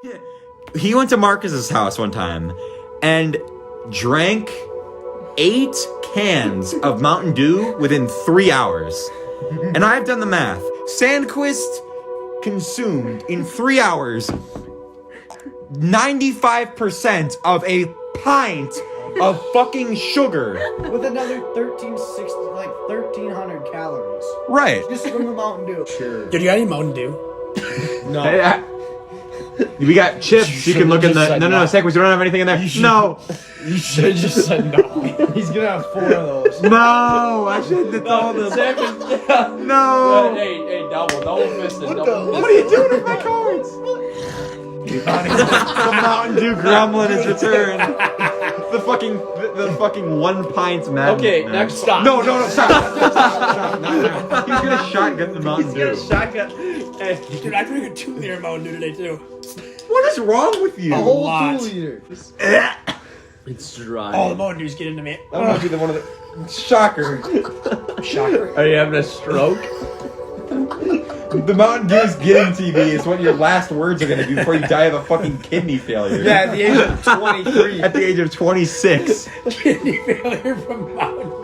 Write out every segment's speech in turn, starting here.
Yeah. He went to Marcus's house one time and drank 8 cans of Mountain Dew within 3 hours. And I've done the math. Sandquist consumed in 3 hours 95% of a pint of fucking sugar. With another 1,300 calories. Right. Just from the Mountain Dew. Sure. Dude, you got any Mountain Dew? No. We got chips. You can look in the... No, Sandquist, we don't have anything in there. No. You should have just said no. He's gonna have 4 of those. No, I should have told him. No. Hey, double fisted. What are you doing with my cards? The Mountain Dew gremlin is returned. The fucking 1 pint man. Okay, next stop. No, stop. He's gonna shotgun the Mountain Dew. Shotgun. Hey, Dude, I drank a 2-liter Mountain Dew today, too. What is wrong with you? A whole lot. 2 liter. it's dry. All the Mountain Dew's getting into me. I'm gonna be the one of the... Shocker. Shocker. Are you having a stroke? The Mountain Dew's getting TV is what your last words are gonna be before you die of a fucking kidney failure. Yeah, at the age of 23. At the age of 26. Kidney failure from Mountain Dew.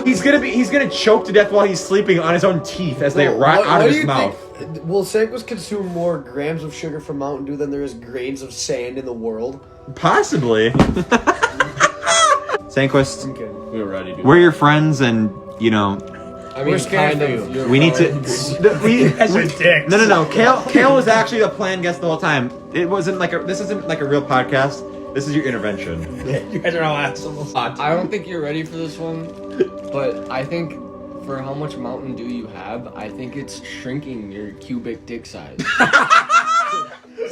He's gonna choke to death while he's sleeping on his own teeth as they rot out of his mouth. Will Sandquist consume more grams of sugar from Mountain Dew than there is grains of sand in the world? Possibly. Sandquist, We're ready, dude. we're your friends, and you know I mean, kind of. we need to. No. Kale was actually a planned guest the whole time. It wasn't like this isn't like a real podcast. This is your intervention. You guys are all assholes. I don't think you're ready for this one, but I think for how much Mountain Dew you have, I think it's shrinking your cubic dick size.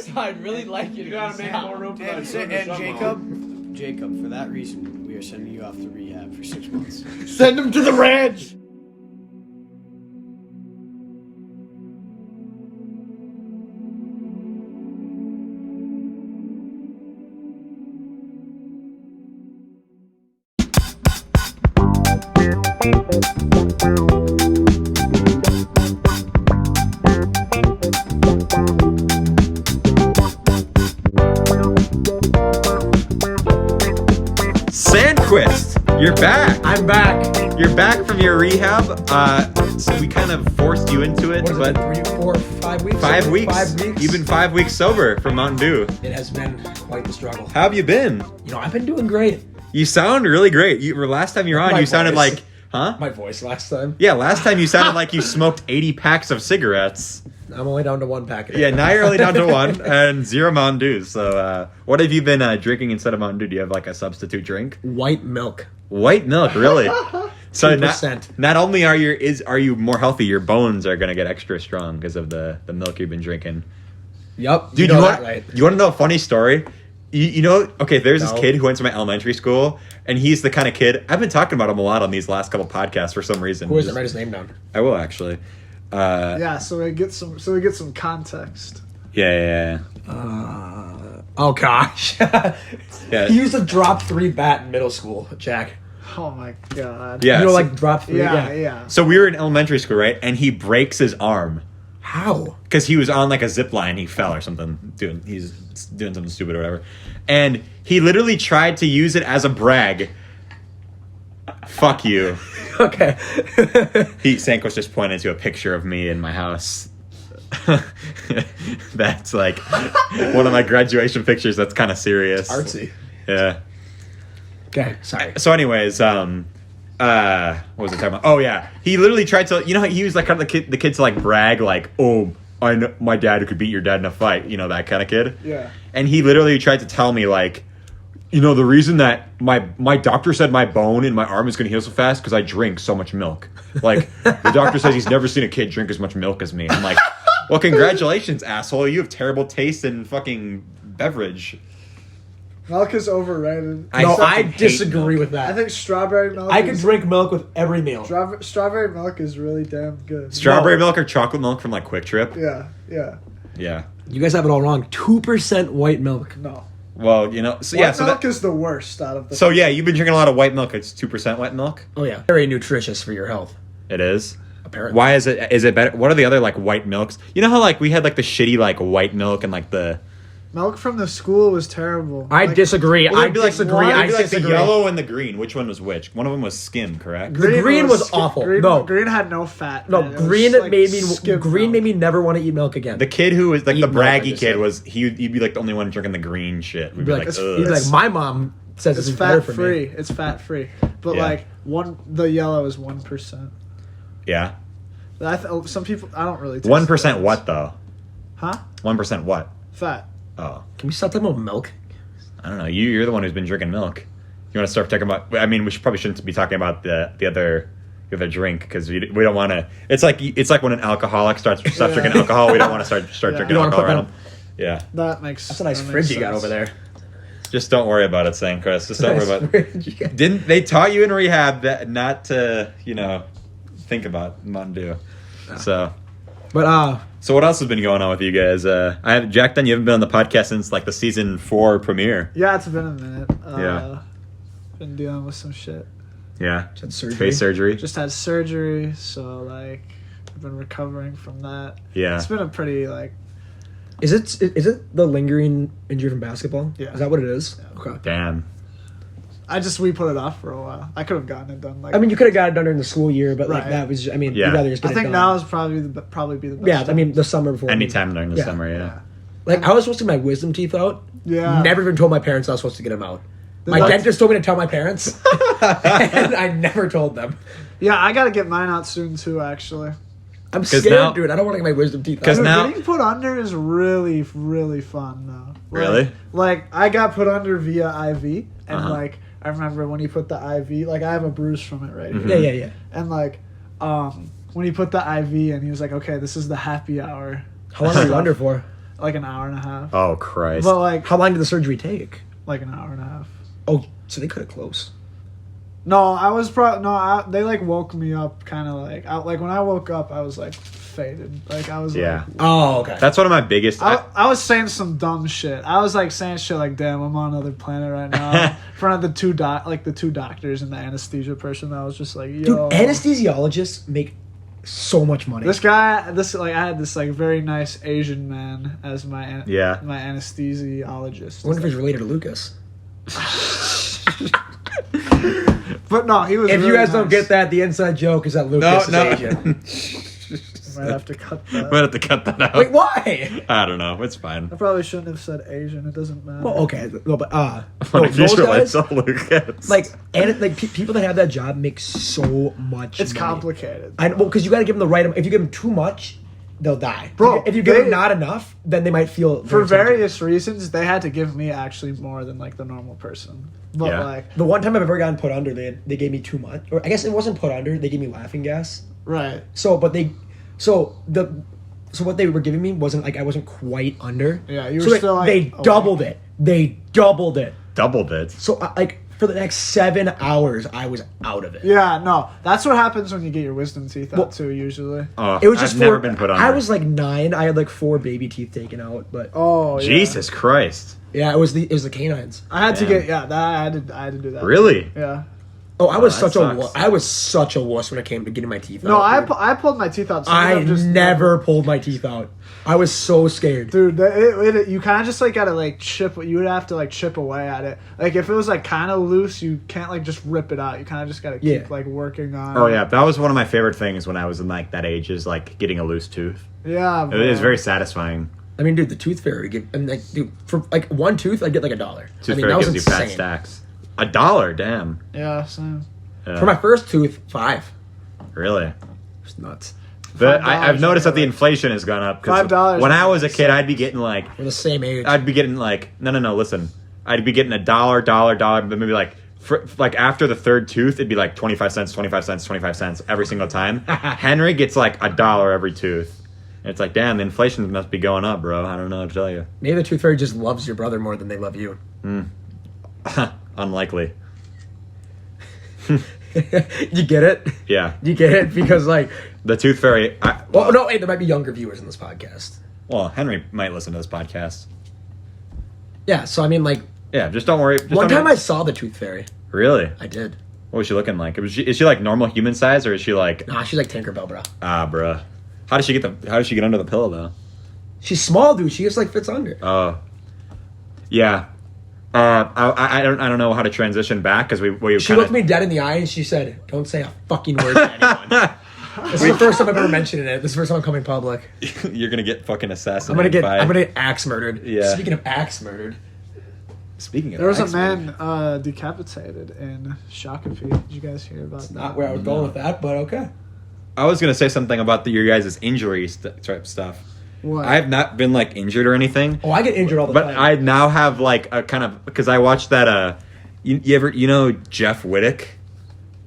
So I'd really like you to make more room for And Jacob, for that reason, we are sending you off to rehab for 6 months. Send him to the ranch. Sandquist, you're back. I'm back. You're back from your rehab. So we kind of forced you into it, What is but it, 3, 4, 5 weeks? 5 weeks. 5 weeks. You've been 5 weeks sober from Mountain Dew. It has been quite the struggle. How have you been? You know, I've been doing great. You sound really great. Last time you were on, My you sounded voice. like, huh? My voice last time. Yeah, last time you sounded like you smoked 80 packs of cigarettes. I'm only down to 1 packet. Yeah, now you're only down to 1 and 0 Mountain Dews. So, what have you been drinking instead of Mountain Dew? Do you have like a substitute drink? White milk. White milk, really? So 2%. not only are you more healthy, your bones are gonna get extra strong because of the milk you've been drinking. Yup. Dude, you know want that, right? You want to know a funny story? You know, okay, there's No. this kid who went to my elementary school, and he's the kind of kid I've been talking about him a lot on these last couple podcasts for some reason. Who is it? Write his name down. I will actually. Yeah, so we get some context. Yeah. Oh gosh. Yeah. He used to drop 3 bat in middle school, Jack. Oh my god. Yeah. You know, so- like drop 3. Yeah. So we were in elementary school, right? And he breaks his arm How? because he was on like a zip line. He fell or something. He's doing something stupid or whatever. And he literally tried to use it as a brag. Fuck you. Okay. Sandquist just pointed to a picture of me in my house. That's like one of my graduation pictures. That's kind of serious. Artsy. Yeah. Okay, sorry. So, anyways, what was I talking about? Oh yeah, he literally tried to. You know, he was like kind of the kid to like brag, like, oh, I know my dad could beat your dad in a fight. You know, that kind of kid. Yeah. And he literally tried to tell me like, you know, the reason that my doctor said my bone in my arm is going to heal so fast because I drink so much milk. Like, the doctor says he's never seen a kid drink as much milk as me. I'm like, well, congratulations, asshole. You have terrible taste in fucking beverage. Milk is overrated. I hate disagree milk. with I that. think strawberry milk. I could drink milk with every meal. Strawberry milk is really damn good. Strawberry milk or chocolate milk from like Quick Trip. Yeah. Yeah. You guys have it all wrong. 2% white milk. No. Well, you know, so White yeah, so milk that, is the worst out of the. so yeah, you've been drinking a lot of white milk. It's 2% white milk. Oh yeah. Very nutritious for your health, It is. apparently. Why is it better? What are the other like white milks? You know how like we had like the shitty like white milk and like the Milk from the school was terrible. I Like, disagree. Well, I it'd be like disagree. one- I it'd be like the disagree. yellow and the green. Which one was which? One of them was skim, correct? The green was awful. Green, No. green had no fat. No, man. It was green like made me skimmed green milk. made me never want to eat milk again. The kid who was like Eat the milk, I braggy just kid said. was he'd be like the only one drinking the green shit. We'd be like, It's- ugh. He's like, my mom says It's this is better fat for free. me. It's fat free. But Yeah. like the yellow is 1%. Yeah, Some people I don't really. 1% what though? Huh? 1% what? Fat. Oh, Can we stop talking about milk? I don't know. You're the one who's been drinking milk. You want to start talking about? I mean, we probably shouldn't be talking about the other drink because we don't want to. It's like when an alcoholic stops drinking alcohol. We don't want to start drinking You don't wanna alcohol put around him. Yeah, That makes. That's a nice that fridge makes you got sense. over there. just don't worry about it, Sandquist. Just don't worry about it. Fridge you got- Didn't they taught you in rehab that not to think about Mountain Dew? So But So what else has been going on with you guys? I have Jack. Then you haven't been on the podcast since like the season 4 premiere. Yeah, it's been a minute. Yeah. Been dealing with some shit. Yeah, had surgery. face surgery. Just had surgery, so like I've been recovering from that. Yeah, It's been a pretty like Is it the lingering injury from basketball? Yeah. Is that what it is? Yeah. Okay. damn. we put it off for a while. I could have gotten it done. Like I mean, you could have got it done during the school year, but like Right. that was. I mean, Yeah. you'd rather just I get think it now done. is probably be the best. Yeah, I time. mean the summer before. Anytime during the Yeah. summer. Yeah. Like I was supposed to get my wisdom teeth out. Yeah. Never even told my parents I was supposed to get them out. My What? dentist told me to tell my parents, and I never told them. Yeah, I gotta get mine out soon too. Actually, I'm 'Cause scared, now- dude. I don't want to get my wisdom teeth 'Cause out. Dude, now- getting put under is really really fun though. Really? Like I got put under via IV, and Uh-huh. like I remember when you put the IV, like I have a bruise from it right Mm-hmm. here. Yeah. And like, when he put the IV in, he was like, "Okay, this is the happy hour." How long were you under for? Like an hour and a half. Oh Christ. But like, How long did the surgery take? like an hour and a half. Oh, so they cut it close. No, I was they like woke me up, kind of like when I woke up, I was like faded. Like I was Yeah. like, Oh, okay. That's one of my biggest. I was saying some dumb shit. I was like saying shit like, "Damn, I'm on another planet right now." In front of the two doctors and the anesthesia person. I was just like, Dude, "Yo, anesthesiologists make so much money. This guy, I had this like very nice Asian man as my Yeah. my anesthesiologist. I wonder if he's related to Lucas. But no, he was. If you really guys don't nice. get that, the inside joke is that Lucas is Asian. might have to cut that. Might have to cut that out. Wait, why? I don't know. It's fine. I probably shouldn't have said Asian. It doesn't matter. Well, okay, no, but What if you those realize guys, all Lucas? people that have that job make so much. It's money. complicated. I well, because you got to give them the right. If you give them too much, they'll die. Bro, if you give them they- not enough, then they might feel For very tempted. various reasons, they had to give me actually more than like the normal person. But Yeah. like, The one time I've ever gotten put under, they gave me too much, or I guess it wasn't put under. They gave me laughing gas. right. So what they were giving me wasn't like I wasn't quite under. Yeah, you So were still like, they okay. doubled it. They doubled it. Doubled it. So like for the next 7 hours, I was out of it. Yeah, no, that's what happens when you get your wisdom teeth out Well- too. Usually. Oh, It was just I've never for- been put under. I was like 9. I had like 4 baby teeth taken out, but Oh, yeah. Jesus Christ. yeah, it was the canines. I had to Damn. get I had to do that. Really? Yeah. Oh, I was that such a sucks. wuss. I was such a wuss when it came to getting my teeth No, out. dude. I pulled my teeth out. Some I of them just never pulled my teeth out. I was so scared. Dude, you kind of just like gotta like chip. You would have to like chip away at it. Like if it was like kind of loose, you can't like just rip it out. You kind of just gotta keep Yeah. like working on. Oh it. yeah, that was one of my favorite things when I was in like that age is like getting a loose tooth. Yeah. It bro. is very satisfying. I mean, dude, the tooth fairy would give. I mean, like, dude, for like one tooth, I'd get like $1. Tooth I mean, fairy that was gives you fat insane. stacks. $1, damn. Yeah. Same. Yeah. For my first tooth, 5. Really? It's nuts. But I've $5 noticed that the like- inflation has gone up. 'Cause $5 when I was a kid, I'd be getting like, We're the same age. no, listen. I'd be getting $1, but maybe like, like after the third tooth, it'd be like 25 cents, 25 cents, 25 cents every single time. Henry gets like $1 every tooth. And it's like, damn, the inflation must be going up, bro. I don't know what to tell you. Maybe the tooth fairy just loves your brother more than they love you. Unlikely. You get it? Yeah. You get it? Because, like, The tooth fairy. well, no, hey, there might be younger viewers in this podcast. Well, Henry might listen to this podcast. Yeah, so I mean, like, Yeah, just don't worry. Just one don't time worry. I saw the tooth fairy. Really? I did. What was she looking like? Is she like normal human size, or is she like Nah, she's like Tinkerbell, bro. bruh? How does she get under the pillow though? She's small, dude. She just, like, fits under. Oh, Yeah. I don't know how to transition back because we She looked me dead in the eye and she said, "Don't say a fucking word to anyone." This is the first time I've ever mentioned it. This is the first time I'm coming public. You're gonna get fucking assassinated. I'm gonna get axe murdered. Yeah. Speaking of axe murdered. Speaking of, There was a axe man decapitated in Shakopee. Did you guys hear about that? Not where I was going with that, but okay. I was gonna say something about your guys' injury type stuff. What? I have not been like injured or anything. Oh, I get injured all the But time. I now have like a kind of because I watched that. You know Jeff Wittick?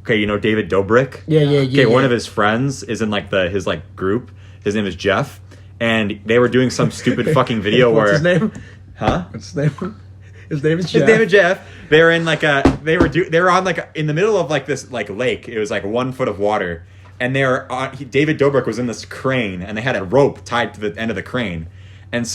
Okay, you know David Dobrik. Yeah. Okay, one of his friends is in like his like group. His name is Jeff, and they were doing some stupid fucking video What's where his name? Huh? What's his name? His name is His Jeff. name is Jeff. They were in like they were on like in the middle of like this like lake. It was like 1 foot of water, and David Dobrik was in this crane, and they had a rope tied to the end of the crane, and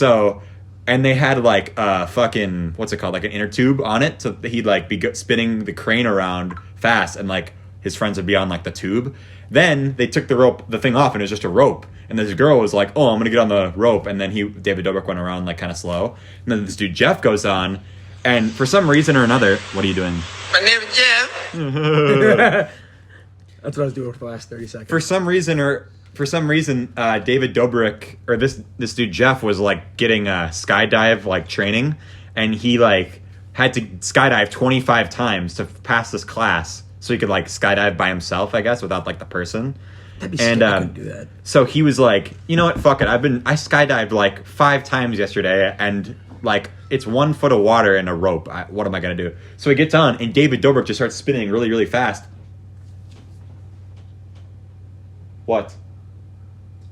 they had like fucking what's it called, like an inner tube on it, so he'd like be spinning the crane around fast, and like his friends would be on like the tube. Then they took the thing off, and it was just a rope. And this girl was like, "Oh, I'm gonna get on the rope," and then David Dobrik went around like kind of slow, and then this dude Jeff goes on. And for some reason or another, what are you doing? My name is Jeff. That's what I was doing for the last 30 seconds. For some reason, David Dobrik or this dude Jeff was like getting skydive like training, and he like had to skydive 25 times to pass this class, so he could like skydive by himself, I guess, without like the person. That'd be stupid. I couldn't do that. So he was like, you know what, fuck it. I skydived like 5 times yesterday, and like it's 1 foot of water and a rope. What am I gonna do? So he gets on, and David Dobrik just starts spinning really, really fast. What?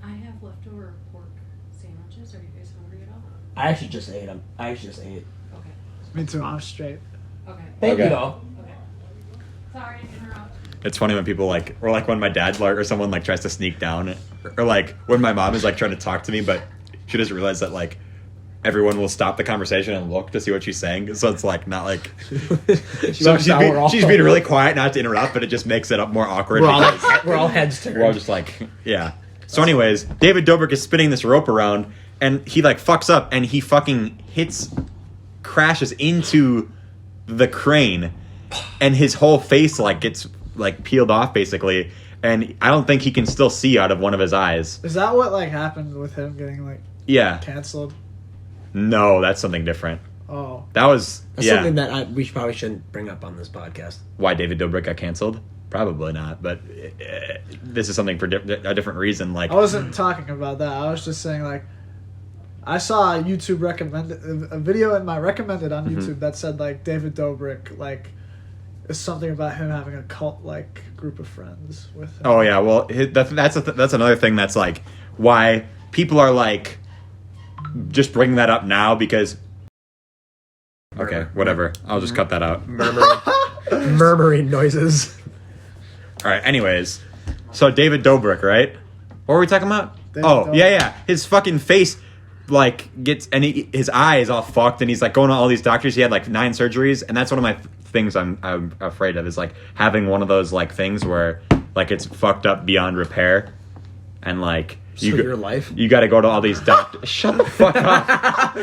I have leftover pork sandwiches. Are you guys hungry at all? I actually just ate them. Okay. Me too. I'm straight. Okay. Thank you, Okay. though. Okay. Sorry to interrupt. It's funny when people like, or like when my dad or someone like tries to sneak down, or like when my mom is like trying to talk to me, but she doesn't realize that like everyone will stop the conversation and look to see what she's saying. So it's like not like so she's being really quiet not to interrupt, but it just makes it up more awkward. We're all heads turned. We're all just like, yeah. So anyways, David Dobrik is spinning this rope around, and he like fucks up, and he fucking crashes into the crane, and his whole face like gets like peeled off basically, and I don't think he can still see out of one of his eyes. Is that what like happened with him getting like canceled? No, that's something different. Oh, That's something that we probably shouldn't bring up on this podcast. Why David Dobrik got canceled? Probably not, but this is something for a different reason. Like I wasn't talking about that. I was just saying like I saw a YouTube a video in my recommended on YouTube that said like David Dobrik like is something about him having a cult like group of friends with him. Oh yeah, well that's another thing that's like why people are like just bringing that up now because okay, whatever. I'll just cut that out. Murmuring noises. All right. Anyways, so David Dobrik, right? What were we talking about? David Dobrik. Yeah. His fucking face like gets and his eye is all fucked, and he's like going to all these doctors. He had like 9 surgeries, and that's one of my things I'm afraid of is like having one of those like things where like it's fucked up beyond repair, and like your life. You got to go to all these doctors. Shut the fuck up.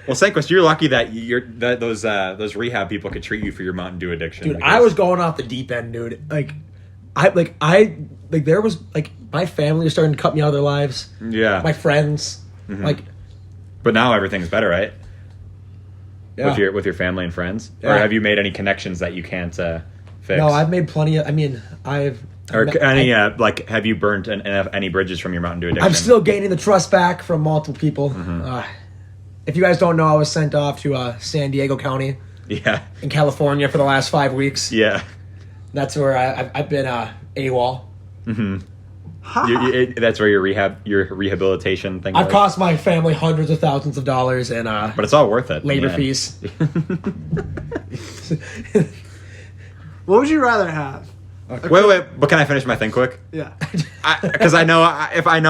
Well, Sandquist, you're lucky that those rehab people could treat you for your Mountain Dew addiction. Dude, I was going off the deep end, dude. There was like my family was starting to cut me out of their lives. Yeah. My friends, But now everything's better, right? yeah. With your family and friends, or Yeah. have you made any connections that you can't fix? No, I've made plenty of. I mean, have you burnt any bridges from your Mountain Dew addiction? I'm still gaining the trust back from multiple people. If you guys don't know, I was sent off to San Diego County in California for the last 5 weeks. Yeah. That's where I've been AWOL. That's where your rehabilitation thing. I've cost my family hundreds of thousands of dollars and but it's all worth it. labor fees. What would you rather have? Wait, but can I finish my thing quick? Yeah. Because I know if I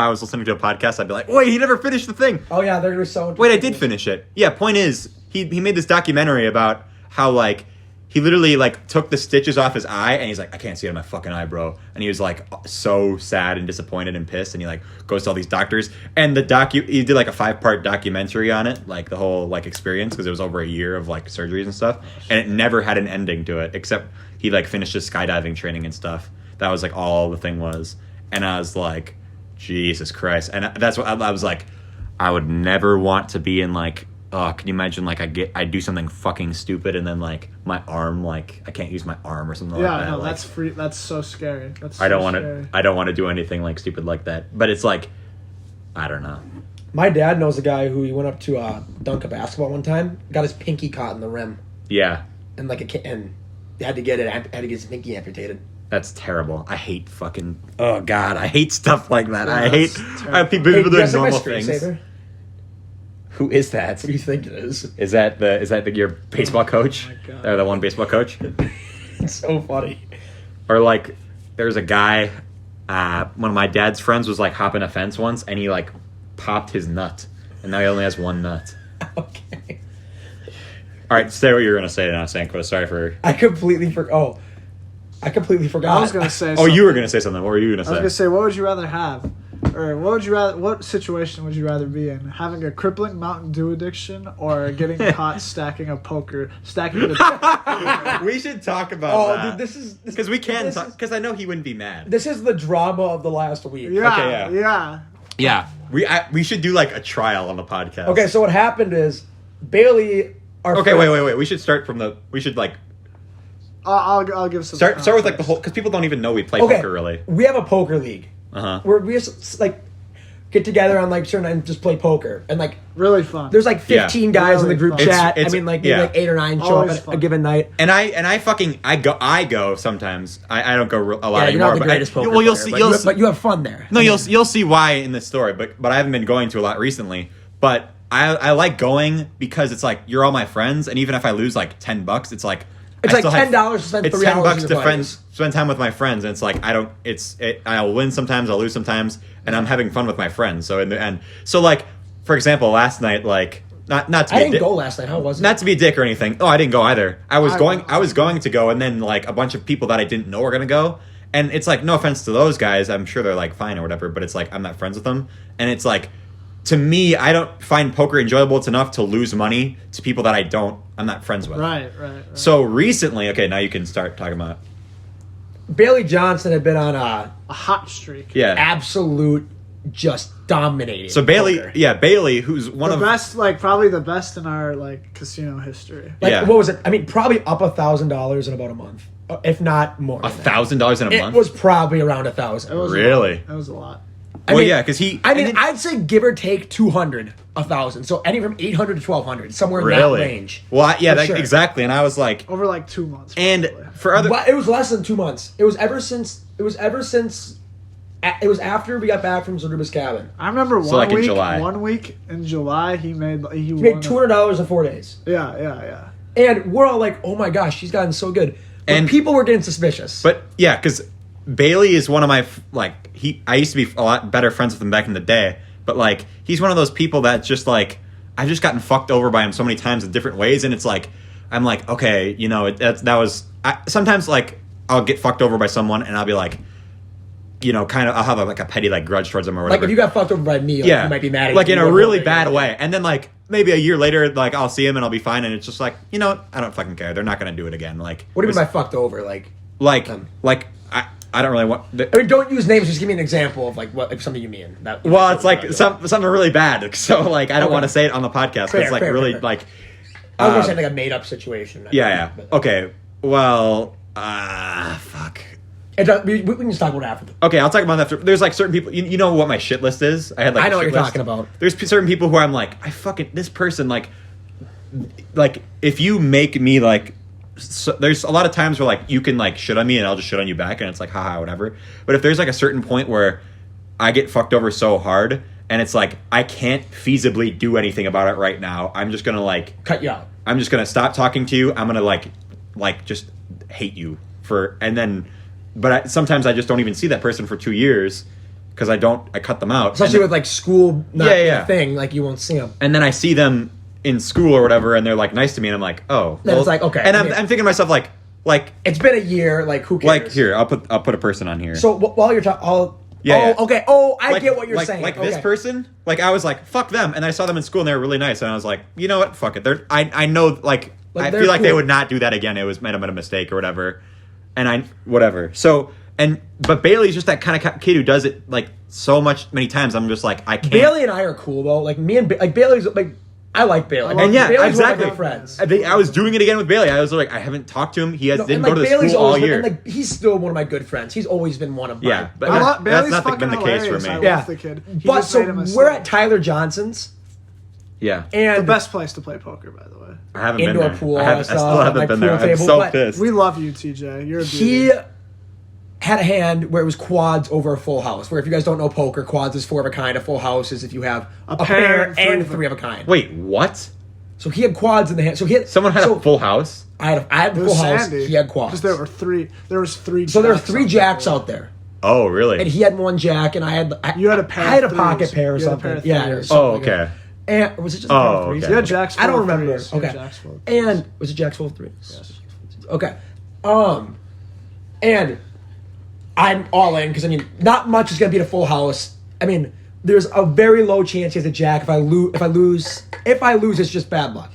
was listening to a podcast, I'd be like, wait, he never finished the thing. Oh yeah, they're so. Wait, I did finish it. Yeah, point is, he made this documentary about how like he literally like took the stitches off his eye, and he's like, I can't see out of my fucking eye, bro. And he was like so sad and disappointed and pissed, and he like goes to all these doctors, and he did like a 5-part documentary on it, like the whole like experience, because it was over a year of like surgeries and stuff, and it never had an ending to it, except he like finished his skydiving training and stuff. That was like all the thing was. And I was like, Jesus Christ. And that's what I was like, I would never want to be in like, oh, can you imagine like I do something fucking stupid and then like my arm, like I can't use my arm or something like that. Yeah, no, like, that's so scary. I don't want to do anything like stupid like that. But it's like, I don't know. My dad knows a guy who he went up to dunk a basketball one time, got his pinky caught in the rim. Yeah. And and had to get his pinky amputated. That's terrible. I hate fucking. Oh God, I hate stuff like that. Yeah, I hate people doing normal things. Saver? Who is that? What do you think it is? Is that your baseball coach? Oh my God. Or the one baseball coach? It's so funny. Or like, there's a guy. One of my dad's friends was like hopping a fence once, and he like popped his nut, and now he only has one nut. Okay. All right, say what you were gonna say now, Sandquist. Sorry for. I completely forgot. I was gonna say. Oh, you were gonna say something. What were you gonna say? I was gonna say, what would you rather have, or what situation would you rather be in? Having a crippling Mountain Dew addiction, or getting caught stacking the. We should talk about that. Dude, this is because we can talk. Because I know he wouldn't be mad. This is the drama of the last week. Yeah, Okay, yeah. yeah. Yeah, we should do like a trial on the podcast. Okay, so what happened is Bailey. Okay, wait. We should start from the. We should like I'll give some. start with like the whole, because people don't even know we play poker really. We have a poker league. Where we just like get together on like certain nights and just play poker, and like Really fun. there's like 15 guys in the Really group fun. chat. It's- I mean, like yeah. maybe like 8 or 9 show Always up at fun. a given night. And I go sometimes. I don't go a lot Yeah, you're anymore. not the but greatest poker well, you'll player, see. but you have fun there. No, you'll see why in this story, but I haven't been going to a lot recently. But I like going because it's like you're all my friends, and even if I lose like $10, it's like It's I like still have- $10 to spend It's 3 hours with $10 your to buddies. spend time with my friends, and it's like I'll win sometimes, I'll lose sometimes, and I'm having fun with my friends. So in the end, so like for example, last night, like not to be I didn't go last night. How was it? not to be a dick or anything. Oh, I didn't go either. I was going to go, and then like a bunch of people that I didn't know were gonna go. And it's like, no offense to those guys, I'm sure they're like fine or whatever, but it's like I'm not friends with them. And it's like, to me, I don't find poker enjoyable. It's enough to lose money to people that I'm not friends with. Right. So recently, okay, now you can start talking about. Bailey Johnson had been on A hot streak. Yeah. absolute just dominating. So Bailey, poker. Bailey, who's one The of best, like probably the best in our like casino history. Like, yeah. what was it? I mean, probably up $1,000 in about a month, if not more. than that. $1,000 in a It month. was probably around It 1,000. was Really? It was a lot. I well, mean- yeah, because he. I mean, and then- I'd say give or take 200, 1,000. So any from 800 to 1,200, somewhere in really that range. Well, yeah, For sure. exactly. And I was like, Over like 2 months. and probably. for other. But it was less than 2 months. It was after we got back from Zaruba's cabin. I remember So, like, in week. July. 1 week in July, he made He made $200 in 4 days. Yeah. And we're all like, oh my gosh, she's gotten so good. But And- people were getting suspicious. But yeah, because Bailey is one of my I used to be a lot better friends with him back in the day, but like he's one of those people that just like I've just gotten fucked over by him so many times in different ways, and it's like I'm like, okay, you know, sometimes like I'll get fucked over by someone and I'll be like, you know, kind of I'll have a petty like grudge towards him or whatever. like if you got fucked over by me, like, yeah, you might be mad at like me in a or really whatever. bad way, and then like maybe a year later, like I'll see him and I'll be fine, and it's just like, you know what, I don't fucking care. They're not gonna do it again. Like What do you mean by fucked over? Like I don't really want. I mean, don't use names. Just give me an example of like something you mean. Well, it's like something really bad. So like I don't Okay. want to say it on the podcast. 'Cause Fair, it's like fair, really fair. like. I was gonna say like a made up situation. Yeah. But- Okay. Well. Fuck. We can just talk about it after. Okay, I'll talk about that after. There's like certain people. You know what my shit list is? I had like. I know a what shit you're list. talking about. There's certain people who I'm like, this person like if you make me like. So there's a lot of times where like you can like shit on me and I'll just shit on you back and it's like haha whatever. But if there's like a certain point where I get fucked over so hard and it's like I can't feasibly do anything about it right now, I'm just gonna like Cut you out. I'm just gonna stop talking to you. I'm gonna like just hate you for and then. But sometimes I just don't even see that person for 2 years because I cut them out. Especially with like school not Yeah, being yeah. a thing, like you won't see them. And then I see them in school or whatever, and they're like nice to me, and I'm like, oh, Then it's like, okay, and I I'm mean- thinking to myself like It's been a year. Like, who cares? like here, I'll put a person on here. So while you're talking, Yeah. okay. Oh, I like, get what you're like, saying. Like okay. this person, like I was like, fuck them, and I saw them in school and they were really nice, and I was like, you know what, fuck it. I know like I they're feel like they cool. would not do that again. It was might have been a mistake or whatever, and whatever. So but Bailey's just that kind of kid who does it like so many times. I'm just like I can't. Bailey and I are cool though. Like me and like Bailey's like I like Bailey. And yeah, Bailey's exactly. One of my good friends. I was doing it again with Bailey. I was like, I haven't talked to him. He didn't and, go to the Bailey's school all always been- year. and, like he's still one of my good friends. He's always been one of my. Yeah, but I love, that's Bailey's not fucking been the case for hilarious. me. I Yeah. love the kid. He But just so made a mistake. we're at Tyler Johnson's, Yeah, and the best place to play poker, by the way. I haven't indoor been there. pool, I stuff, still haven't like been pool there. I'm table, so but pissed. We love you, TJ. You're a beauty. he had a hand where it was quads over a full house. Where if you guys don't know poker, quads is 4 of a kind. A full house is if you have a pair and 3 of a kind. Wait, what? So he had quads in the hand. So he had Someone had a full house? I had a It full was house. Sandy. He had quads. Because there were 3. There was 3. So there were jacks 3 on jacks the board. out there, Oh, really? and he had 1 jack, and I had. You had a pair. I had a of pocket threes. pair or You had a something. pair of Yeah. threes. or something Oh, like that. okay. And was it just a Oh, pair of threes? okay. You had jacks full I don't of remember. threes. You had Okay. jacks full of threes. And was it Jack's full of 3s? Okay. And I'm all in because I mean, not much is gonna beat a full house. I mean, there's a very low chance he has a jack. If I lose, it's just bad luck.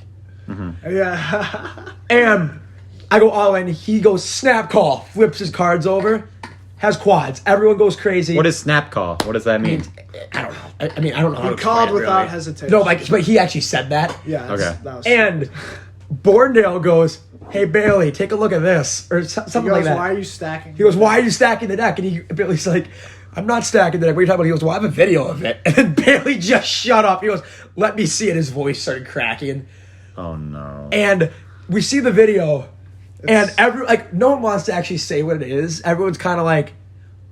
Yeah. And I go all in. He goes snap call, flips his cards over, has quads. Everyone goes crazy. What is snap call? What does that mean? I don't know. I mean, I don't know. How He to called explain it, without really. hesitation. No, but he actually said that. Yeah. Okay. That was And Borndale goes, "Hey Bailey, take a look at this," or something he goes, like that. Why are you stacking? He goes, "Why are you stacking the deck?" And Bailey's like, "I'm not stacking the deck. What are you talking about?" He goes, "Well, I have a video of it." And then Bailey just shut up. He goes, "Let me see it." His voice started cracking. Oh, no. And we see the video, and no one wants to actually say what it is. Everyone's kind of like,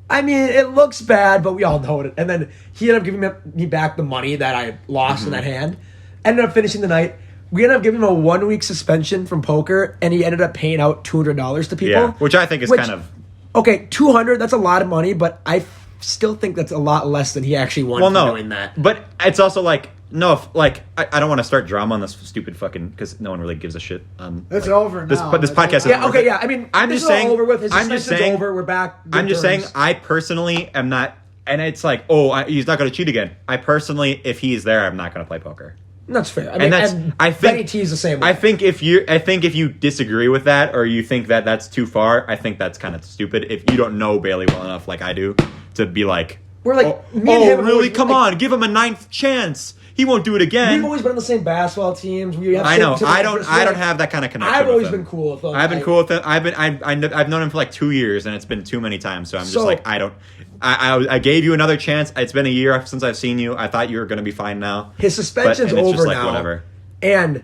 I mean, it looks bad, but we all know it. And then he ended up giving me back the money that I lost in that hand. Ended up finishing the night. We ended up giving him a 1-week suspension from poker, and he ended up paying out $200 to people. Yeah, which I think is kind of... Okay, $200, that's a lot of money, but I still think that's a lot less than he actually won for doing that. But it's also like, no, I don't want to start drama on this stupid fucking... Because no one really gives a shit. It's over now. But this It's podcast... over. Yeah, okay, yeah. I mean, I'm this just is all saying... over with. His I'm just suspension's saying... over. We're back. Good I'm just terms. saying, I personally am not... And it's like, oh, he's not going to cheat again. I personally, if he's there, I'm not going to play poker. That's fair. I mean, I think Benny T's the same way. I think if you disagree with that, or you think that that's too far, I think that's kind of stupid. If you don't know Bailey well enough, like I do, to be like, We're like, oh, me and him have really? always- Come like- on, give him a 9th chance. He won't do it again. We've always been on the same basketball teams. We have I know. similar I don't interests. Like, have that kind of connection. I've with always him. been cool with him. I've been cool with him. I've known him for like 2 years, and it's been too many times. So I'm just So- like, I don't. I gave you another chance. It's been a year since I've seen you. I thought you were going to be fine now. His suspension's and it's over just like, now. whatever. And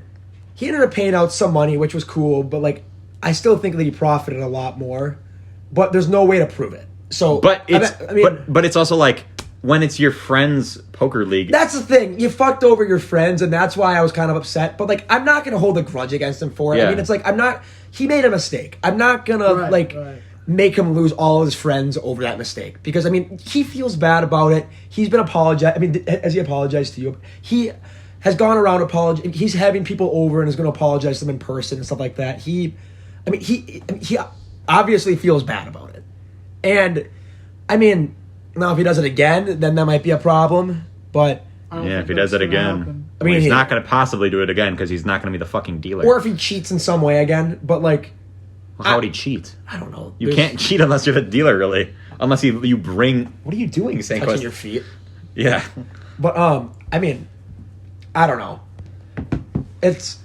he ended up paying out some money, which was cool. But like, I still think that he profited a lot more. But there's no way to prove it. So, But it's I mean, but it's also like when it's your friend's poker league. that's the thing. You fucked over your friends, and that's why I was kind of upset. But like, I'm not gonna hold a grudge against him for it. Yeah. I mean, it's like I'm not. He made a mistake. I'm not gonna Right. make him lose all of his friends over that mistake because I mean he feels bad about it. He's been apologized. I mean, has he apologized to you? He has gone around apologizing. He's having people over and is going to apologize to them in person and stuff like that. He obviously feels bad about it. And I mean, now if he does it again, then that might be a problem. But Yeah, if he does it again. I mean, he's not going to possibly do it again because he's not going to be the fucking dealer. or if he cheats in some way again. But like, Well, how would he cheat? I don't know. You can't cheat unless you're the dealer, really. Unless you bring. What are you doing, touching Sandquist? your feet. Yeah. But I mean, I don't know. It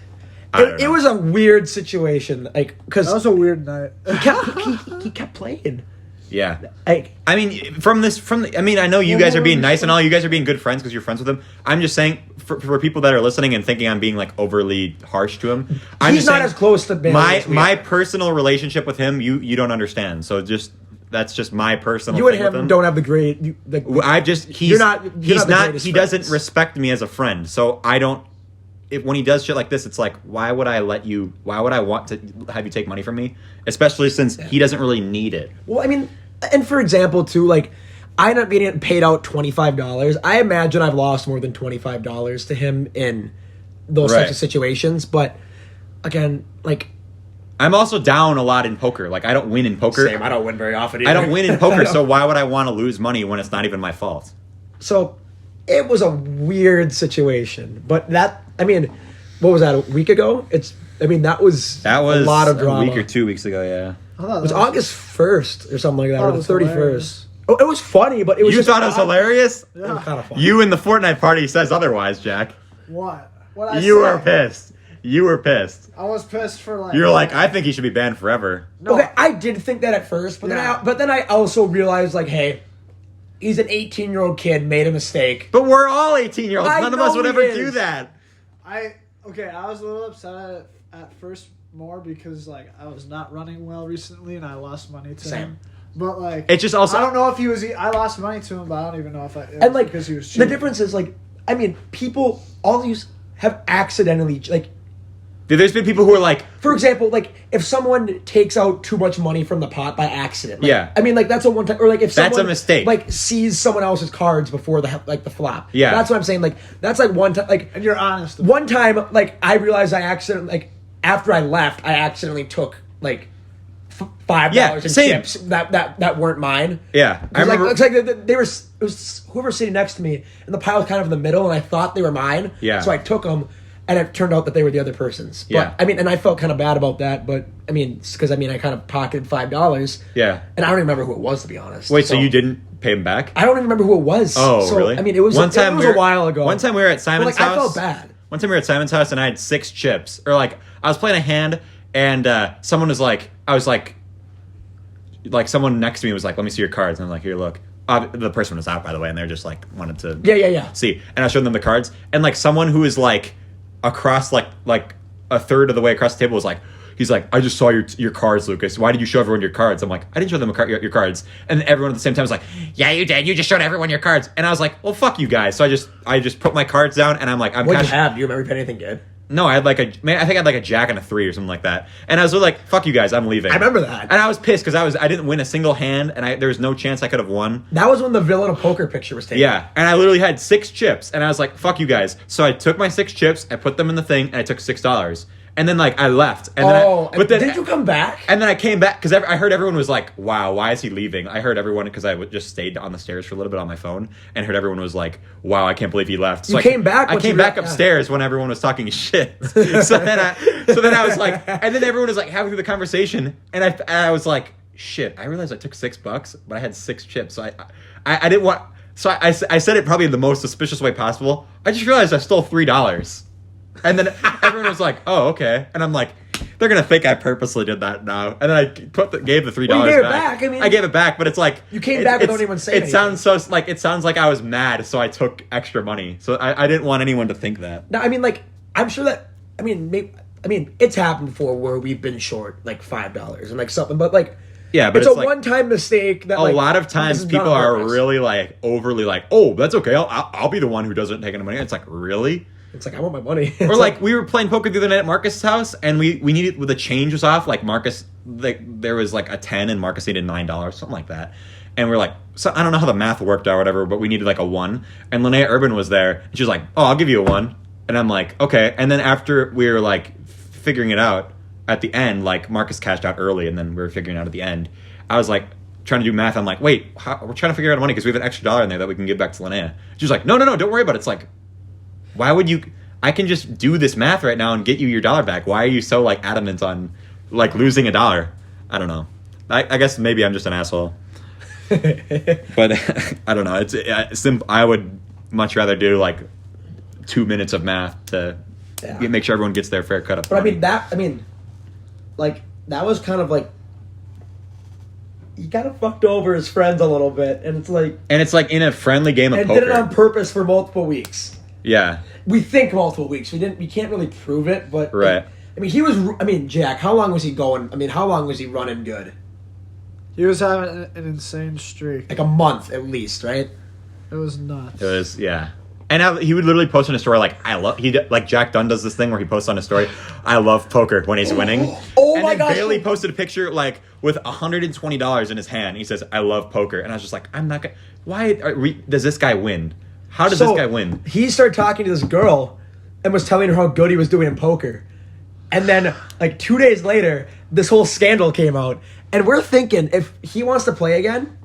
know. was a weird situation, like because That was a weird night. he kept playing. Yeah. Like, I mean, I know you guys are being nice and all. You guys are being good friends because you're friends with him. I'm just saying, for people that are listening and thinking I'm being like overly harsh to him, I'm he's just not saying, as close to Bailey as we my are. personal relationship with him. You don't understand. So that's just my personal. You and thing with him don't have the great. He doesn't respect me as a friend. So I don't. When he does shit like this, it's like, why would I want to have you take money from me? Especially since he doesn't really need it. Well, I mean, and for example, too, like I end up getting paid out $25. I imagine I've lost more than $25 to him in those Right. types of situations. But again, like I'm also down a lot in poker. Like I don't win in poker. same, I don't win very often either. I don't win in poker, so why would I want to lose money when it's not even my fault? So it was a weird situation. But that, I mean, what was that, a week ago? That was That was a lot of drama. a week or 2 weeks ago, yeah. I thought It was that August 1st or something like that, Oh, or it the was 31st. hilarious. Oh, it was funny, but it was You just thought it was hilarious? It was kind of funny. You in the Fortnite party says otherwise, Jack. What? What I You say? were pissed. You were pissed. I was pissed for like. You're like, I think he should be banned forever. No. Okay, I did think that at first, but Yeah. then I also realized, like, hey, he's an 18-year-old kid, made a mistake. But we're all 18-year-olds. I None of us know would he ever is. do that. I was a little upset at first more because like I was not running well recently and I lost money to Same. him. But like It's just also I don't know if he was. I lost money to him, but I don't even know if And, like, because he was the cheating. difference is, like, I mean, people, all these have accidentally, like, Dude, there's been people who are like, for example, like, if someone takes out too much money from the pot by accident. Like, Yeah. I mean, like, that's a one time, or like if That's someone, a mistake. like, sees someone else's cards before the flop. Yeah. That's what I'm saying. Like, that's like one time, like, and you're honest. one time, like, I realized after I left, I accidentally took, like, $5 Yeah, in same. chips that weren't mine. yeah. I It was remember. like, it's like it was whoever was sitting next to me, and the pile was kind of in the middle, and I thought they were mine. Yeah. So I took them, and it turned out that they were the other person's. But, Yeah. I mean, and I felt kind of bad about that, but I mean, because I kind of pocketed $5. Yeah. And I don't even remember who it was, to be honest. Wait, so you didn't pay him back? I don't even remember who it was. Oh, So, really? I mean, it was one time it was a while ago. One time we were at But, Simon's like, house. I felt bad. One time we were at Simon's house and I had 6 chips. Or like, I was playing a hand and someone was like, someone next to me was like, let me see your cards. And I'm like, here, look. The person was out, by the way, and they're just like, wanted to Yeah. see. And I showed them the cards. And like, someone who is like across, like a third of the way across the table was like, he's like, I just saw your cards, Lucas. Why did you show everyone your cards? I'm like, I didn't show them your cards. And then everyone at the same time was like, yeah, you did. You just showed everyone your cards. And I was like, well, fuck you guys. So I just put my cards down, and I'm like, What'd you have? Do you remember if you had anything good? No, I had I think I had like a jack and a 3 or something like that. And I was like, fuck you guys, I'm leaving. I remember that. And I was pissed because I didn't win a single hand, and there was no chance I could have won. That was when the villain of poker picture was taken. Yeah, and I literally had 6 chips, and I was like, fuck you guys. So I took my 6 chips, I put them in the thing, and I took $6. And then I left. And then did you come back? And then I came back because I heard everyone was like, wow, why is he leaving? I heard everyone, because I just stayed on the stairs for a little bit on my phone, and heard everyone was like, wow, I can't believe he left. So You came back I once came you back left, yeah. upstairs when everyone was talking shit. so then I was like, and then everyone was like having the conversation, and I was like, shit, I realized I took $6, but I had 6 chips. So I didn't want, so I said it probably in the most suspicious way possible. I just realized I stole $3. And then everyone was like, oh, okay. And I'm like, they're gonna think I purposely did that now. And then I gave the $3 Well, you gave it back. back. I mean, I gave it back, but it's like you came back without anyone saying it sounds like I was mad, so I took extra money. So I didn't want anyone to think that. No, I mean, like, I'm sure that, I mean, it's happened before where we've been short, like, $5 and, like, something, but, like, Yeah, but it's a like, one-time mistake that, a like, lot of this times is done people on are purpose. really like overly like, oh, that's okay. I'll be the one who doesn't take any money. It's like, really? It's like, I want my money. Or like we were playing poker the other night at Marcus' house, and we needed, with the change was off. Like Marcus, there was like a 10, and Marcus needed $9, something like that. And we're like, so I don't know how the math worked out, or whatever, but we needed like a 1. And Linnea Urban was there, and she was like, oh, I'll give you a 1. And I'm like, okay. And then after we were like figuring it out at the end, like Marcus cashed out early, and then we were figuring it out at the end. I was like trying to do math. I'm like, wait, we're trying to figure out money because we have an extra $1 in there that we can give back to Linnea. She was like, no, don't worry about it. It's like, why would you? I can just do this math right now and get you your $1 back. Why are you so like adamant on like losing $1? I don't know. I guess maybe I'm just an asshole. But I don't know. It's I would much rather do like 2 minutes of math to make sure everyone gets their fair cut of But money. like, that was kind of like, he kind of fucked over his friends a little bit, and it's like in a friendly game of and poker. did it on purpose for multiple weeks. Yeah. We think multiple weeks. We can't really prove it, but Right. Jack, how long was he going? How long was he running good? He was having an insane streak. Like a month at least, right? It was nuts. It was, yeah. And he would literally post on his story like Jack Dunn does this thing where he posts on his story, I love poker when he's winning. Oh and my then gosh. Bailey posted a picture like with $120 in his hand. He says, I love poker. And I was just like, I'm not gonna, does this guy win? How does this guy win? He started talking to this girl, and was telling her how good he was doing in poker. And then, like, 2 days later, this whole scandal came out. And we're thinking, if he wants to play again,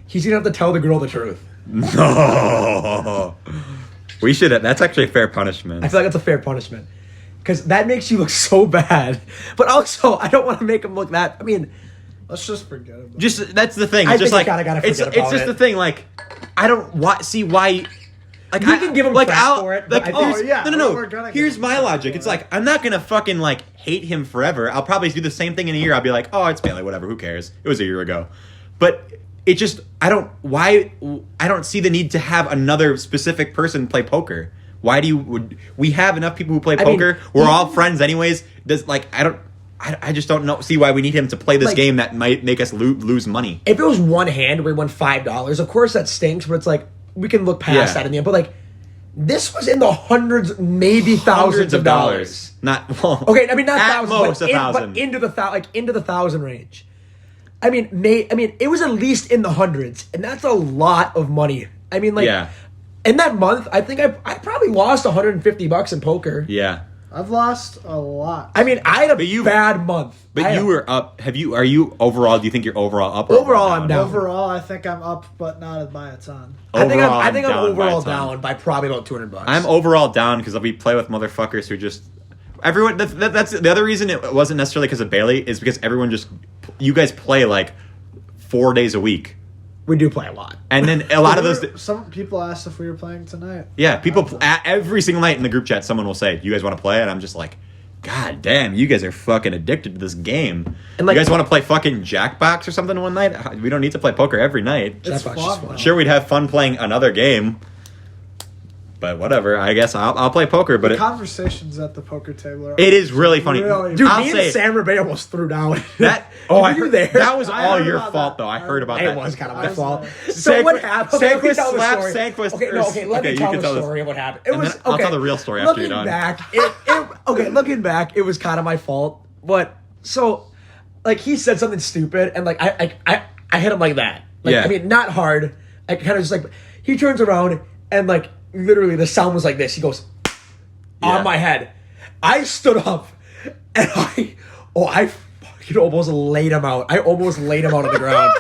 he's going to have to tell the girl the truth. No. We should. That's actually a fair punishment. I feel like that's a fair punishment. Because that makes you look so bad. But also, I don't want to make him look that... I mean... Let's just forget about it. Just that's the thing. I It's just think like you gotta forget it's about just it. the thing. Like I don't see why. Like You can give him like crap for it, but Like I think- here's- yeah, no. we're gonna give Here's him my crap logic. for It's it. like I'm not gonna fucking like hate him forever. I'll probably do the same thing in a year. I'll be like, oh, it's Bailey, whatever. Who cares? It was a year ago. But it just I don't see the need to have another specific person play poker. Why do we have enough people who play poker? We're all friends anyways. I just don't know. See why we need him to play this Like- game that might make us lose money. If it was one hand where he won $5, of course that stinks, but it's like, we can look past Yeah. that in the end. But like, this was in the hundreds, maybe thousands of dollars. Not well, Okay, I mean not at thousands, most but, $1,000. but into the thousand range. I mean, it was at least in the hundreds, and that's a lot of money. I mean, like, Yeah. in that month, I think I probably lost $150 in poker. Yeah, I've lost a lot. I mean, I had a But you- bad month. but you were up. Are you overall? Do you think you're overall up? Or Overall, I'm down. Overall, I think I'm up, but not by a ton. I think Overall, I'm down by overall a ton. down by probably about $200. I'm overall down because we play with motherfuckers who just everyone. That's the other reason it wasn't necessarily because of Bailey is because everyone just you guys play like 4 days a week, We do play a lot. and then a lot of those. Some people asked if we were playing tonight. Yeah, people every single night in the group chat, someone will say, "You guys want to play?" And I'm just like, "God damn, you guys are fucking addicted to this game." And, like- you guys want to play fucking Jackbox or something one night? We don't need to play poker every night. It's Jackbox is fun. fun. though. Sure, we'd have fun playing another game, but whatever. I guess I'll play poker. But The conversations at the poker table are it is really funny. Really- Dude, I'll me say and Sam Rebay almost threw down. that. Were I you heard- there? That was I all heard your about fault, that. though. I heard about It that. was kind of I my was fault. there. So what happened? Okay, let me Sandquist tell the slapped story. Sandquist Okay, no, first. okay, let Okay, me you tell can the tell this. story of what happened. It And was then I'll okay. tell the real story after you're Looking done. back, looking back, it was kind of my fault. But so, like, he said something stupid, and like I hit him like that. Like, Yeah. I mean, not hard. I kind of just like he turns around and like literally the sound was like this. He goes Yeah. on my head. I stood up and I fucking almost laid him out. I almost laid him out on the ground.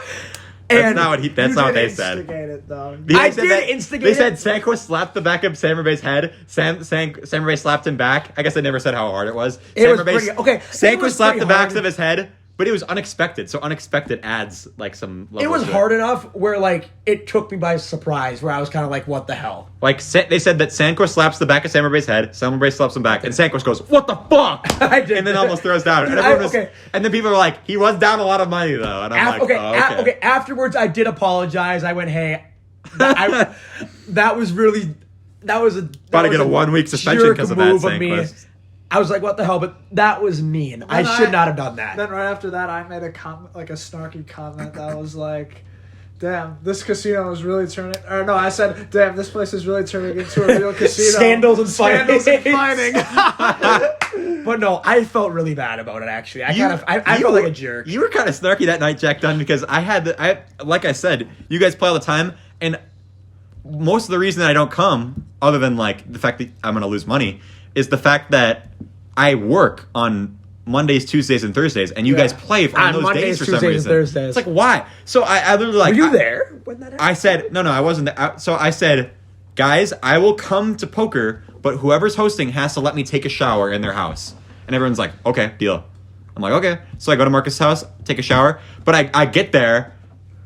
That's not what he. That's You not what did they said. instigate it, though. I said did that- instigate They it. said Sandquist slapped the back of Sam Rebay's head. Sam Rebay slapped him back. I guess they never said how hard it was. It Sam was Rebay- pretty- okay, it Sandquist was slapped pretty the backs hard. of his head, but it was unexpected. So unexpected adds like some. It level was to hard enough where like it took me by surprise. Where I was kind of like, "What the hell?" Like they said that Sandquist slaps the back of Sam Rebay's head. Sam Rebay slaps him back, and Sandquist goes, "What the fuck?" I did. And then almost throws down. And, Dude, everyone was, okay. and then people are like, "He was down a lot of money though." And I'm like, Okay, "Oh, okay. Afterwards, I did apologize. I went, "Hey, that was really that was a About to get a 1 week suspension jerk because of that, move of me." Sandquist. I was like, "What the hell?" But that was mean. I Then should not have done that. Then right after that, I made a comment, like a snarky comment that was like, "Damn, this casino is really turning." Or no, I said, "Damn, this place is really turning into a real casino." Scandals and fighting. Scandals and fighting. But no, I felt really bad about it. Actually, I You- I you felt were- like a jerk. You were kind of snarky that night, Jack Dunn, because like I said, you guys play all the time, and most of the reason that I don't come, other than like the fact that I'm going to lose money, is the fact that I work on Mondays, Tuesdays, and Thursdays, and you guys play on those Mondays, days for some Tuesdays, and reason. Thursdays. It's like why? So I literally like Were you I- there when that happened? I said no, I wasn't there. So I said, guys, I will come to poker, but whoever's hosting has to let me take a shower in their house. And everyone's like, okay, deal. I'm like, okay. So I go to Marcus' house, take a shower, but I get there,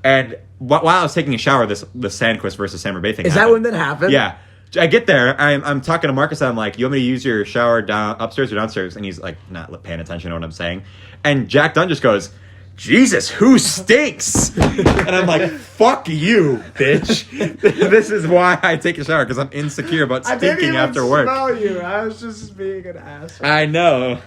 and while I was taking a shower, the Sandquist versus Sam Rebay thing. Is that happened. when that happened? Yeah. I get there, I'm talking to Marcus, and I'm like, you want me to use your shower upstairs or downstairs? And he's like, not paying attention to what I'm saying. And Jack Dunn just goes, Jesus, who stinks? And I'm like, fuck you, bitch. This is why I take a shower, because I'm insecure about I didn't stinking even after work. smell you. I was just being an ass. I know.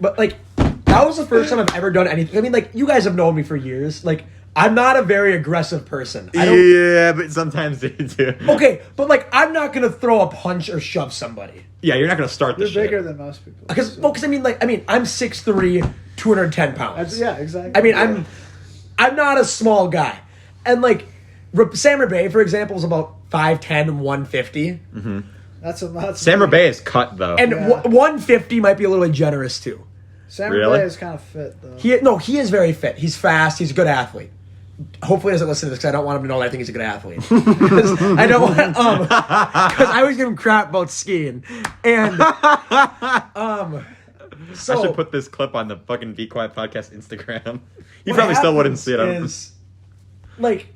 But like, that was the first time I've ever done anything. I mean, like, you guys have known me for years. Like, I'm not a very aggressive person. I don't. Yeah, but sometimes they do. Okay, but like, I'm not gonna throw a punch or shove somebody. Yeah, you're not going to start the You're shit. bigger than most people. Because, I'm 6'3", 210 pounds. Yeah, exactly. I mean, I'm not a small guy, and like, Sam Rebay, for example, is about 5'10" and 150. That's Sam Rebay is cut though. And Yeah. 150 might be a little bit generous too. Sam Really? Rebay is kind of fit though. He is very fit. He's fast. He's a good athlete. Hopefully, he doesn't listen to this because I don't want him to know that I think he's a good athlete. 'Cause I don't want because I always give him crap about skiing, and so I should put this clip on the fucking Be Quiet Podcast Instagram. You what probably still wouldn't happens see it. is, like,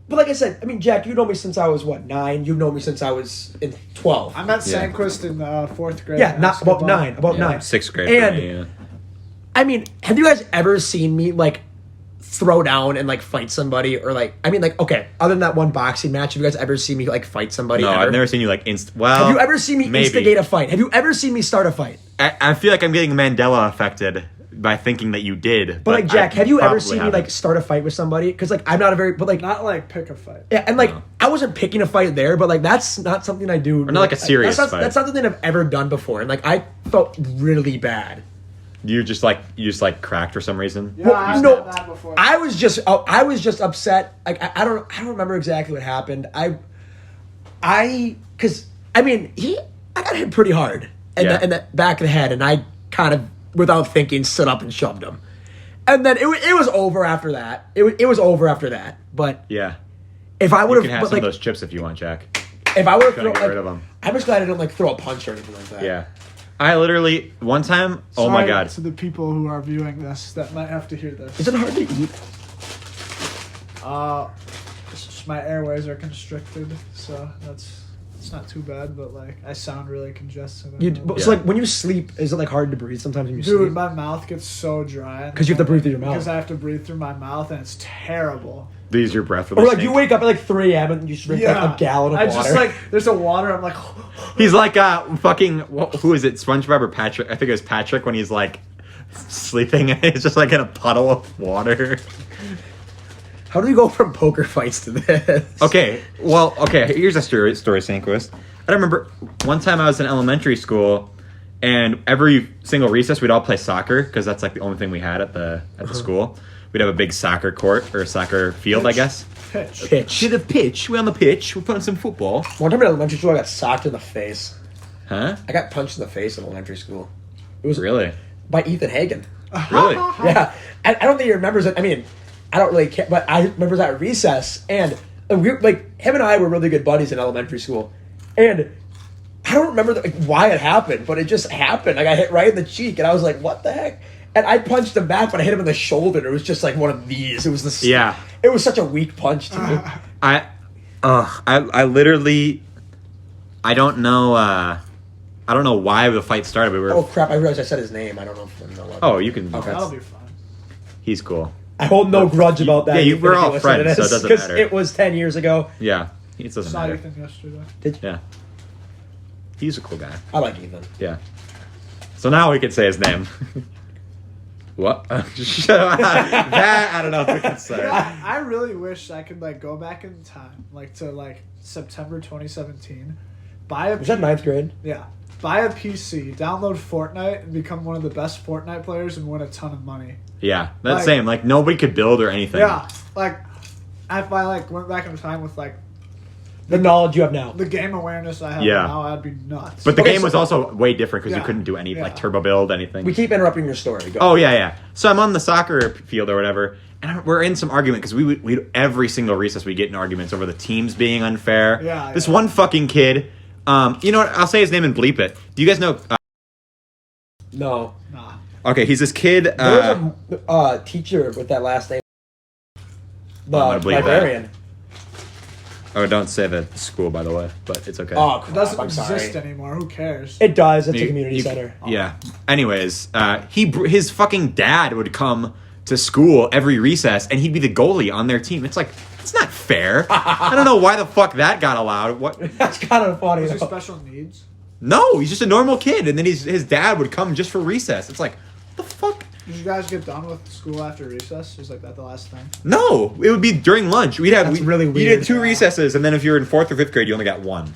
but like I said, I mean, Jack, you know me since I was 9. You've known me since I was in 12. I met Yeah. Sandquist in 4th grade. Yeah, in not about basketball. 9. About 9. 6th grade. And for me, yeah. I mean, have you guys ever seen me like throw down and like fight somebody or like? I mean, like, okay, other than that one boxing match, have you guys ever seen me like fight somebody? No, ever? I've never seen you like Well, Have you ever seen me maybe. instigate a fight? Have you ever seen me start a fight? I feel like I'm getting Mandela affected by thinking that you did. But like, Jack, I have you ever probably seen me haven't. like start a fight with somebody? Because like, I'm not a very, but like, Not like pick a fight. yeah, and like, No. I wasn't picking a fight there, but like, that's not something I do. Or not like a serious that's not, fight. That's not something I've ever done before, and like, I felt really bad. You just cracked for some reason? Yeah, Well, I've no, done that before. I was just upset. Like I don't remember exactly what happened. Because I mean I got hit pretty hard in the back of the head, and I kind of without thinking stood up and shoved him, and then it was over after that. It was over after that. But Yeah. if I would You have, can have some of those chips if you want, Jack. if I would have Gotta thrown, get rid of 'em. I'm just glad I didn't like throw a punch or anything like that. Yeah. I literally, one time, oh my Sorry god. to the people who are viewing this that might have to hear this. Is it hard to eat? My airways are constricted, so it's not too bad. But like, I sound really congested. So like when you sleep, is it like hard to breathe sometimes when you Dude, sleep? my mouth gets so dry. 'Cause you have to breathe through your mouth. Because I have to breathe through my mouth, and it's terrible. These your breath. Or like you wake up at like 3 a.m. and you just drink like a gallon of I water. just like there's a water. I'm like, He's like who is it? SpongeBob or Patrick? I think it was Patrick when he's like sleeping and it's just like in a puddle of water. How do we go from poker fights to this? Okay, here's a story, Sandquist. I remember one time I was in elementary school, and every single recess we'd all play soccer because that's like the only thing we had at the school. We'd have a big soccer court or a soccer field, I guess. pitch. Pitch. To the pitch. We're on the pitch. We're playing some football. One time in elementary school, I got socked in the face. Huh? I got punched in the face in elementary school. It was Really? by Ethan Hagen. Really? Yeah, I don't think he remembers it. I mean, I don't really care, but I remember that recess, and we like him and I were really good buddies in elementary school, and I don't remember why it happened, but it just happened. I got hit right in the cheek, and I was like, "What the heck?" And I punched him back, but I hit him in the shoulder. And it was just like one of these. It was the Yeah. It was such a weak punch too. I literally, I don't know why the fight started. We were. Oh crap! I realized I said his name. I don't know if I'm allowed. Oh, you can. Okay. That'll be fun. He's cool. I hold no grudge about that. Yeah, we're all Even if you listen to friends, so it this, doesn't 'cause matter. It was 10 years ago. Yeah, it doesn't Saw matter. Ethan yesterday. Yeah, he's a cool guy. I like Ethan. Yeah. So now we can say his name. What? That I don't know if we can say. I really wish I could like go back in time, like to like September 2017. Was that 9th grade? Yeah. Buy a PC, download Fortnite, and become one of the best Fortnite players and win a ton of money. Yeah, that's Like- same. Like nobody could build or anything. Yeah, like if I like went back in time with like The knowledge you have now. the game awareness I have Yeah. now, I'd be nuts. But the Okay, game was so- also way different because you Yeah. couldn't do any like Yeah. turbo build anything. We keep interrupting your story. Go. Oh yeah. So I'm on the soccer field or whatever, and we're in some argument because we every single recess we get in arguments over the teams being unfair. Yeah, This yeah. one fucking kid. You know what? I'll say his name and bleep it. Do you guys know? No. nah. Okay, he's this kid. There was a teacher with that last name. The I'm gonna bleep that. librarian. Oh, don't say the school, by the way, but it's okay. Oh, It crap, doesn't I'm exist sorry. anymore. Who cares? It does. It's a You- community you- center. Yeah. Anyways, his fucking dad would come to school every recess, and he'd be the goalie on their team. It's like it's not fair. I don't know why the fuck that got allowed. What? That's kind of funny. Was he though. special needs? No, he's just a normal kid, and then his dad would come just for recess. It's like, what the fuck? Did you guys get done with school after recess? Was like that the last thing? No, it would be during lunch. That's really You weird. did 2 recesses, and then if you're in 4th or 5th grade, you only got 1.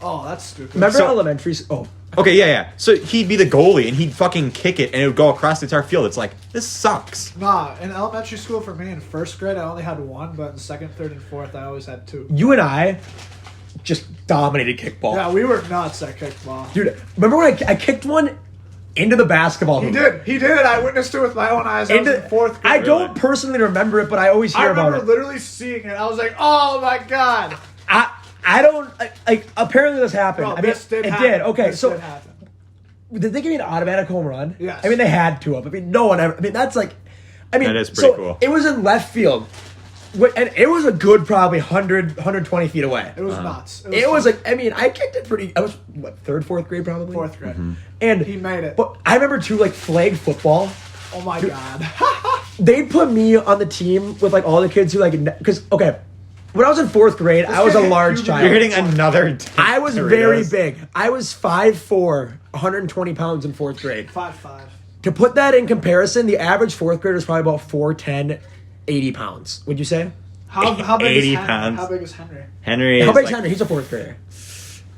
Oh, that's stupid. Remember So- elementary? Oh, Okay, yeah. So he'd be the goalie, and he'd fucking kick it, and it would go across the entire field. It's like, this sucks. Nah, in elementary school for me in first grade I only had 1, but in second, third, and fourth I always had 2. you and I just dominated kickball. Yeah, we were nuts at kickball. Dude, remember when I kicked one into the basketball He hoop? did. I witnessed it with my own eyes. I was in fourth grade. I don't personally remember it, but I always I hear about remember it. literally seeing it. I was like, oh my god. I don't like. Apparently, this happened. Bro, I mean, this did it happen. did. Okay, This so did happen. did they give me an automatic home run? Yes. I mean, they had to have. I mean, no one ever. I mean, that's like. I mean, That is pretty cool. It was in left field, and it was a good probably 120 feet away. It was nuts. It was fun. like, I mean, I kicked it pretty. I was what, third, fourth grade probably. fourth grade. And He made it. But I remember too, like flag football. Oh my god. They'd put me on the team with like all the kids who like because okay, when I was in fourth grade, I was a kid large hit child. You're hitting another. I was very big. I was 5'4", 120 pounds in fourth grade. 5'5". To put that in comparison, the average fourth grader is probably about 4'10", 80 pounds. Would you say? How big 80 is Henry? pounds. How big is Henry? Henry. How is big is like- Henry? He's a fourth grader.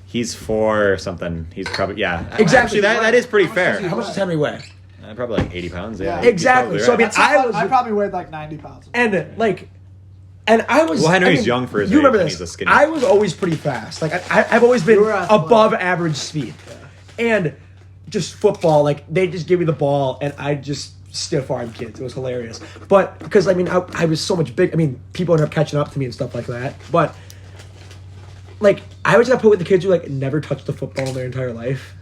He's 4 or something. He's probably Exactly. Actually, that is pretty fair. How much does Henry weigh? Probably like 80 pounds. Yeah. Yeah. Exactly. You're So I probably mean, right. I I probably weighed like 90 pounds. and like, and I was. Well, Henry's I mean, young for his You age, remember and this? he's a skinny. I was always pretty fast. Like I've always been You were athletic. above average speed, and just football. Like they just give me the ball, and I just stiff arm kids. It was hilarious. But because I mean, I was so much big. I mean, people ended up catching up to me and stuff like that. But like I always got put with the kids who like never touched the football in their entire life,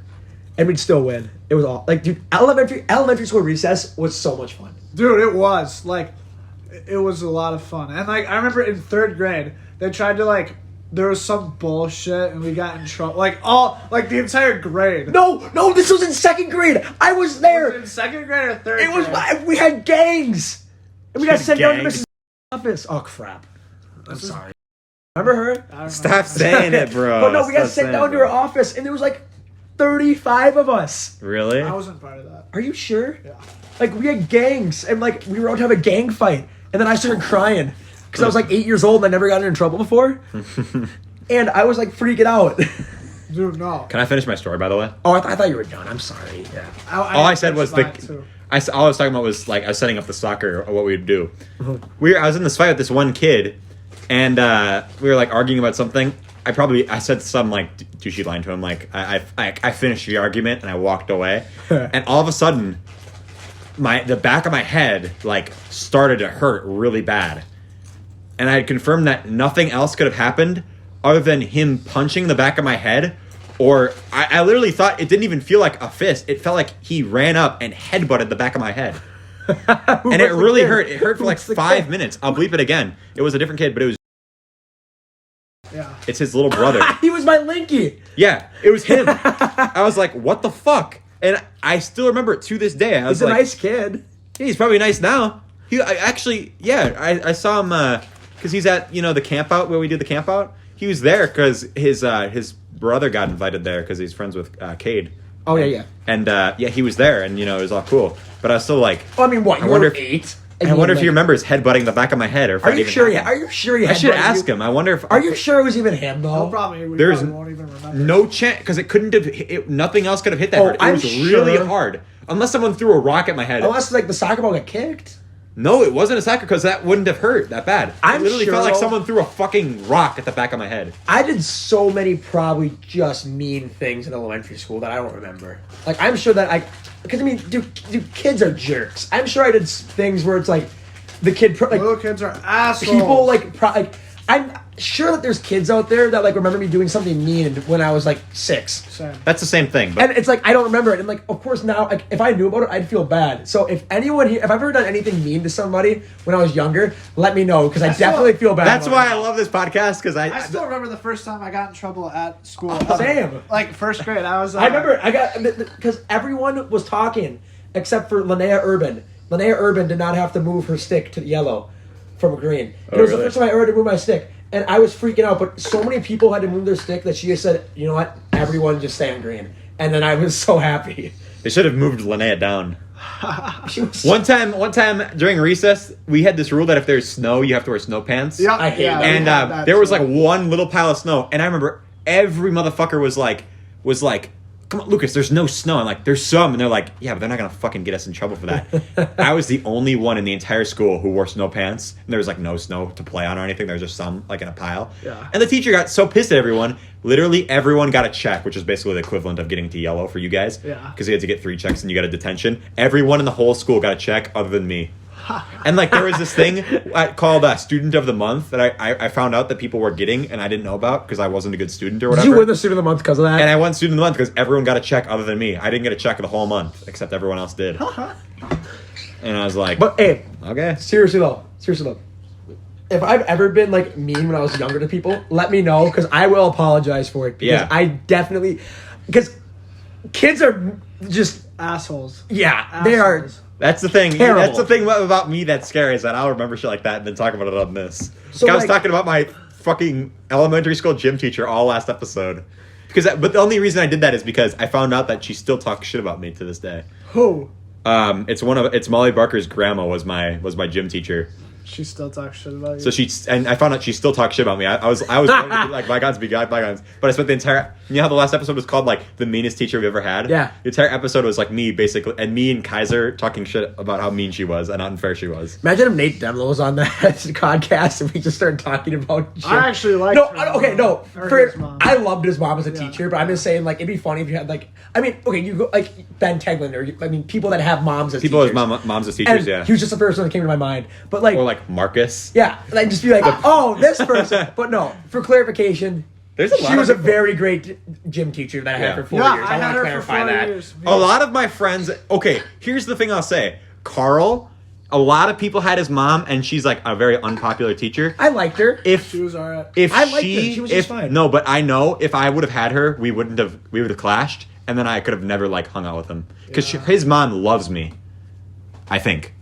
and we'd still win. It was all like, dude, elementary school recess was so much fun. Dude, it was. Like, it was a lot of fun. And, like, I remember in third grade, they tried to, like, there was some bullshit and we got in trouble. Like, the entire grade. No, this was in second grade. I was there. Was it in second grade or third It was. grade? We had gangs, and we got Had sent down to gangs? Mrs. office. Oh crap! I'm sorry. Remember her? I don't know. Stop saying it, bro. But no, we got Stop sent saying down it, to her bro. office, and there was like 35 of us. Really? I wasn't part of that. Are you sure? Yeah. Like we had gangs, and like we were out to have a gang fight, and then I started crying because I was like 8 years old and I never got in trouble before, and I was like freaking out. Dude, no. Can I finish my story, by the way? Oh, I thought you were done. I'm sorry. Yeah. All I said was mine too. all I was talking about was like I was setting up the soccer or what we would do. I was in this fight with this one kid, and we were like arguing about something. I said some like douchey line to him, like I finished the argument and I walked away, and all of a sudden, the back of my head like started to hurt really bad, and I had confirmed that nothing else could have happened other than him punching the back of my head. Or I literally thought it didn't even feel like a fist. It felt like he ran up and headbutted the back of my head. And it really hurt. It hurt for like 5 minutes. I'll bleep it again. It was a different kid, but it was Yeah. it's his little brother. He was my Linky. Yeah, it was him. I was like, what the fuck? And I still remember it to this day. I was He's a like, nice kid. he's probably nice now. I saw him because he's at the camp out where we do the camp out. He was there because his brother got invited there because he's friends with Cade. Oh yeah. And he was there, and it was all cool. But I was still like, Well, I mean, what? I You wonder were if- 8. I wonder if he remembers headbutting the back of my head, or if Are that you even sure? happened. Are you sure? I should ask him. I wonder if. Are you sure it was even him though? No problem. We There's probably won't even remember. No chance, because it couldn't have. Nothing else could have hit that Oh, hard. It I'm was really sure. hard, unless someone threw a rock at my head. Unless like the soccer ball got kicked. No, it wasn't a soccer, because that wouldn't have hurt that bad. I'm it literally sure, felt like though. someone threw a fucking rock at the back of my head. I did so many probably just mean things in elementary school that I don't remember. Like I'm sure that because I mean, dude, kids are jerks. I'm sure I did things where it's like the kid like Little kids are assholes. people like I'm sure that there's kids out there that like remember me doing something mean when I was like 6. Same. That's the same thing. But And it's like I don't remember it. And like, of course, now like if I knew about it, I'd feel bad. So if anyone here, if I've ever done anything mean to somebody when I was younger, let me know because I still- definitely feel bad. that's about why it. I love this podcast, because I still remember the first time I got in trouble at school. Same. Like first grade, I was. I remember I got because everyone was talking except for Linnea Urban. Linnea Urban did not have to move her stick to yellow from green. It was the really? first time I ever had to move my stick. And I was freaking out, but so many people had to move their stick that she just said, you know what, everyone just stay on green. And then I was so happy. they should have moved Linnea down. She was One time during recess, we had this rule that if there's snow, you have to wear snow pants. Yeah, I hate yeah, that. we And had that there was too. like one little pile of snow, and I remember every motherfucker was like, come on, Lucas, there's no snow. I'm like, there's some. And they're like, yeah, but they're not going to fucking get us in trouble for that. I was the only one in the entire school who wore snow pants. And there was like no snow to play on or anything. There was just some like in a pile. Yeah. And the teacher got so pissed at everyone. Literally everyone got a check, which is basically the equivalent of getting to yellow for you guys. Yeah. Because you had to get 3 checks and you got a detention. Everyone in the whole school got a check other than me. And like there was this thing called Student of the Month that I found out that people were getting and I didn't know about because I wasn't a good student or whatever. Did you win the Student of the Month because of that? And I won Student of the Month because everyone got a check other than me. I didn't get a check the whole month except everyone else did. And I was like, But hey, okay. seriously though, if I've ever been like mean when I was younger to people, let me know because I will apologize for it. Because Yeah. I definitely, because kids are just Assholes. they are. Assholes. That's the thing. Terrible. That's the thing about me that's scary is that I'll remember shit like that and then talk about it on this. So, I was like- talking about my fucking elementary school gym teacher all last episode. But the only reason I did that is because I found out that she still talks shit about me to this day. Who? It's Molly Barker's grandma was my gym teacher. She still talks shit about you. So and I found out she still talks shit about me. I was ready to be like bygones be bygones. But I spent the entire, you know how the last episode was called like the meanest teacher we've ever had? Yeah. The entire episode was like me basically, and me and Kaiser talking shit about how mean she was and how unfair she was. Imagine if Nate Demlo was on that podcast and we just started talking about shit. I actually like. I loved his mom as a Yeah. teacher, but I'm just saying, like, it'd be funny if you had, like, I mean, okay, you go, like, Ben Teglin, or, people that have moms as People teachers. as moms as teachers, And yeah. he was just the first one that came to my mind. But, like, Or like Marcus. yeah, like, just be like, oh, this person. But no, for clarification, There's a lot she of was a people. very great gym teacher that I Yeah. had for 4 Yeah, years. I I had want to her for clarify 4 that. years. A lot of my friends. Okay, here's the thing I'll say. Carl, a lot of people had his mom, and she's like a very unpopular teacher. I liked her. If She was alright. if I liked her. she, She was if just fine. no, but I know if I would have had her, we would have clashed, and then I could have never like hung out with him because Yeah. his mom loves me. I think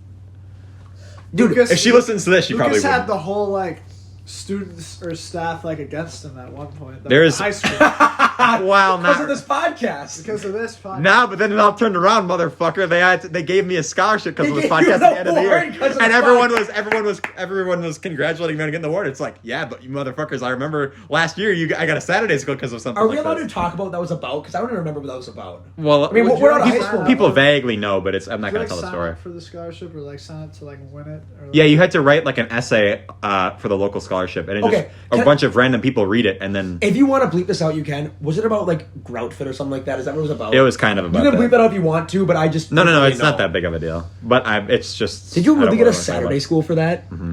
Dude, Lucas- if she listens to this, she probably Lucas had would. the whole like students or staff like against him at one point. There is- high school Wow, because now of this podcast. because of this. Podcast. now, but then it all turned around, motherfucker. They gave me a scholarship because of They this gave you podcast at the an end of the year, award 'cause of and the everyone was congratulating me on getting the award. It's like, yeah, but you motherfuckers, I remember last year I got a Saturday school because of something. Are we like allowed this. to talk about what that was about? Because I don't even remember what that was about. Well, I mean, Would we're you out of like high sign school. up? people vaguely know, but I'm not Did you, going to tell the sign story. up for the scholarship or like sign up to like win it? Or, like, Yeah, you had to write like an essay for the local scholarship, and it Okay, just a bunch of random people read it, and then If you want to bleep this out, you can. Was it about like Groutfit or something like that? Is that what it was about? it was kind of You about can bleep that. that out if you want to, but I just No, don't really it's not know. that big of a deal. But it's just. Did you I really don't get a wanna talk about Saturday it. school for that? Mm-hmm.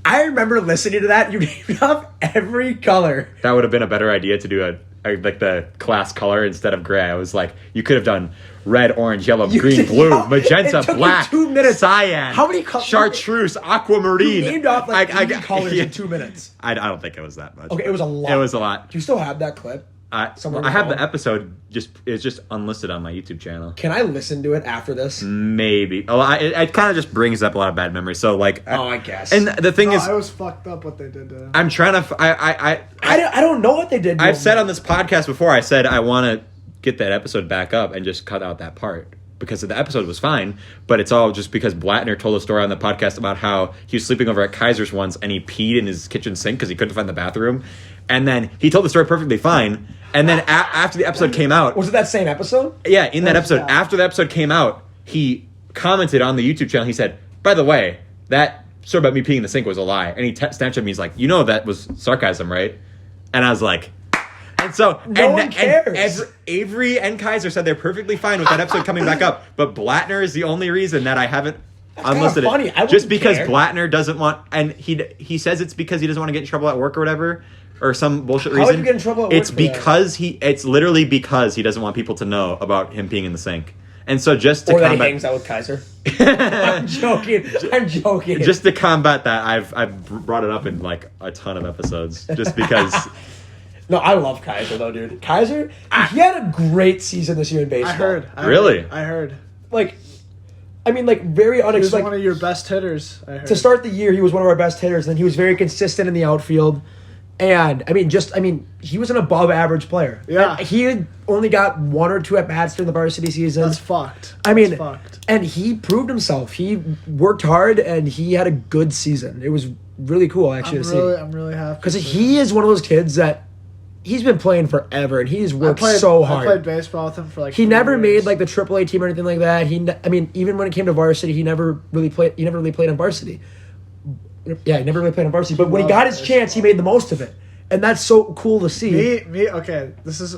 I remember listening to that. You named off every color. That would have been a better idea to do like the class color instead of gray. I was like, you could have done red, orange, yellow, You green, did blue, not. magenta, It took you black, 2 minutes. cyan, How many colors? chartreuse, aquamarine. You named off like I 80 colors yeah. in 2 minutes. I don't think it was that much. Okay, it was a lot. It was a lot. Do you still have that clip? Somewhere I have on. the episode it's just unlisted on my YouTube channel. Can I listen to it after this? Maybe. Oh, it kind of just brings up a lot of bad memories. So like, I guess. and the thing No, is, I was fucked up what they did to him. I'm trying to. I don't know what they did. to I've him. said on this podcast before. I said I want to get that episode back up and just cut out that part because the episode was fine, but it's all just because Blattner told a story on the podcast about how he was sleeping over at Kaiser's once and he peed in his kitchen sink because he couldn't find the bathroom, and then he told the story perfectly fine. And then after the episode came out, Was it that same episode? yeah, in that What was episode, that? after the episode came out, he commented on the YouTube channel. He said, "By the way, that story about me peeing in the sink was a lie." And he Snapchatted me. He's like, "You know that was sarcasm, right?" And I was like, and so No one cares. Avery and Kaiser said they're perfectly fine with that episode coming back up, but Blattner is the only reason that I haven't kinda unlisted funny. it. I Just wouldn't because care. Blattner doesn't want, and he says it's because he doesn't want to get in trouble at work or whatever. Or some bullshit How would reason. you get in trouble at work It's for that? because it's literally because he doesn't want people to know about him peeing in the sink. And so just to Or that he combat, hangs out with Kaiser. I'm joking. I'm joking. just to combat that, I've brought it up in like a ton of episodes, just because. No, I love Kaiser though, dude. Kaiser, he had a great season this year in baseball. I heard. Really? I heard. Like, I mean, like very He was unexpected. one of your best hitters. I heard. To start the year, he was one of our best hitters, and he was very consistent in the outfield. And he was an above average player. Yeah. And he had only got 1 or 2 at bats during the varsity season. That's fucked. I mean, That's fucked. and he proved himself. He worked hard, and he had a good season. It was really cool, actually, to see. I'm really happy. Because he is one of those kids that he's been playing forever, and he's I worked played so hard. I played baseball with him for like. He 3 never years. made like the AAA team or anything like that. I mean, even when it came to varsity, he never really played. He never really played on varsity. Yeah, he never really played on varsity. But when he got his chance, he made the most of it, and that's so cool to see. Me. Okay, this is.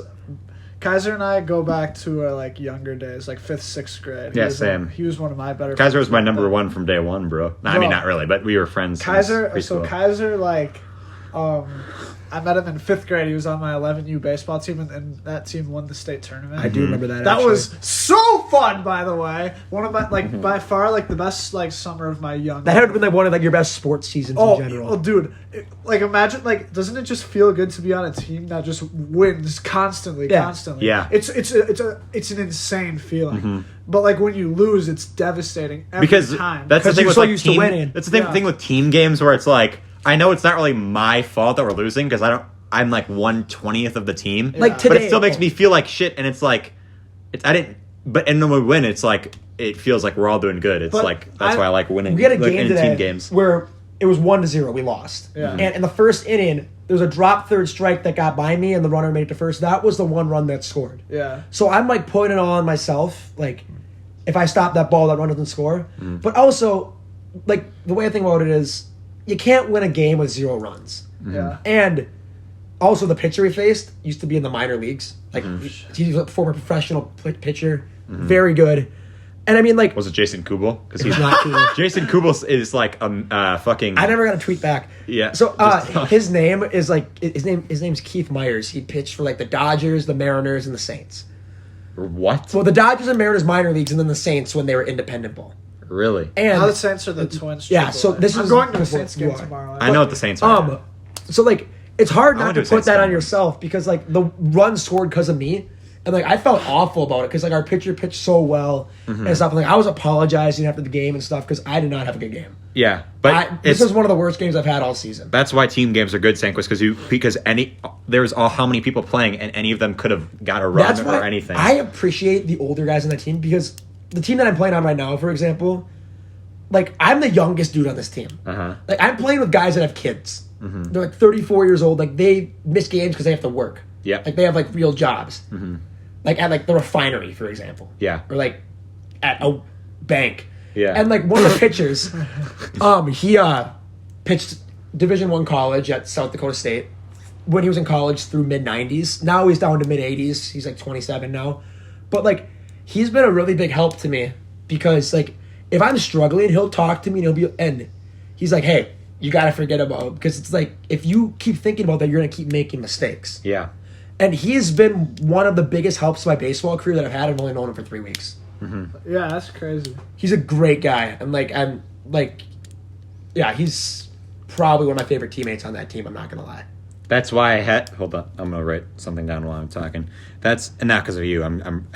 Kaiser and I go back to our like younger days, like 5th, 6th grade. Yeah, same. He was one of my better. Kaiser friends was my back number then. one from day one, bro. No, I mean, not really, but we were friends. since Kaiser. preschool. So Kaiser, like, I met him in 5th grade. He was on my 11U baseball team, and that team won the state tournament. I do remember that. That actually. was so fun, by the way. One of my by far like the best like summer of my young. That had been like one of like your best sports seasons in general. Oh, dude! Like imagine like doesn't it just feel good to be on a team that just wins constantly? Yeah. It's an insane feeling. But like when you lose, it's devastating every because time. that's the Because thing you're with so like used to team. winning. That's the thing, Yeah. thing with team games where it's like I know it's not really my fault that we're losing because I'm like 1/20th of the team. Like but today, it still makes me feel like shit, and it's like and when we win, it's like it feels like we're all doing good. It's But like that's why I like winning. we had a like, game in today team games. where it was 1-0. We lost. Yeah. And in the first inning, there was a drop third strike that got by me, and the runner made it to first. That was the one run that scored. Yeah. So I'm like putting it all on myself. Like, if I stop that ball, that run doesn't score. But also, like the way I think about it is, you can't win a game with 0 runs. Yeah. And also, the pitcher we faced used to be in the minor leagues. Like, he's a former professional pitcher, very good. And I mean, like, Was it Jason Kubel? Because he's he's not cool. Jason Kubel is like fucking. I never got a tweet back. Yeah, So just- his name is like his name's Keith Myers. He pitched for like the Dodgers, the Mariners, and the Saints. What? Well, the Dodgers and Mariners minor leagues, and then the Saints when they were independent ball. Really? And Now the Saints are the Twins. Yeah, AAA. so this I'm is going to the before Saints you game are. tomorrow. I know what the Saints are. So like it's hard I not went to to a put Saints that on game. yourself because like the run scored because of me, and like I felt awful about it because like our pitcher pitched so well and stuff. And, like I was apologizing after the game and stuff because I did not have a good game. Yeah, but This is one of the worst games I've had all season. that's why team games are good, Sandquist, because there's how many people playing, and any of them could have got a run That's why or anything. I appreciate the older guys on the team because the team that I'm playing on right now, for example, like I'm the youngest dude on this team. Like I'm playing with guys that have kids. They're like 34 years old. Like they miss games because they have to work. Yeah. Like they have like real jobs. Like at like the refinery, for example. Yeah. Or like at a bank. Yeah. And like one of the pitchers, he pitched Division I college at South Dakota State when he was in college through mid 90s. Now he's down to mid 80s. He's like 27 now. But like he's been a really big help to me because like if I'm struggling, he'll talk to me and he's like, "Hey, you got to forget about it," because it's like if you keep thinking about that, you're going to keep making mistakes. Yeah. And he's been one of the biggest helps to my baseball career that I've had. I've only known him for 3 weeks. Yeah, that's crazy. He's a great guy, and he's probably one of my favorite teammates on that team. I'm not gonna lie. That's why I had. Hold on, I'm gonna write something down while I'm talking. That's not because of you.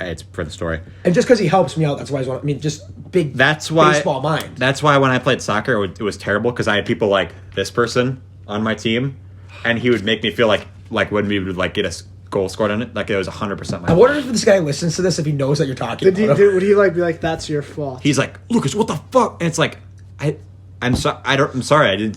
It's for the story. And just because he helps me out, that's why he's one. I mean, just big. That's why baseball mind. That's why when I played soccer, it was terrible because I had people like this person on my team, and he would make me feel like when we would like get a goal scored on it, like it was 100% my I fault. wonder if this guy listens to this if he knows that you're talking. Would he like be like, "That's your fault"? He's like, Lucas, what the fuck? And it's like, I'm sorry.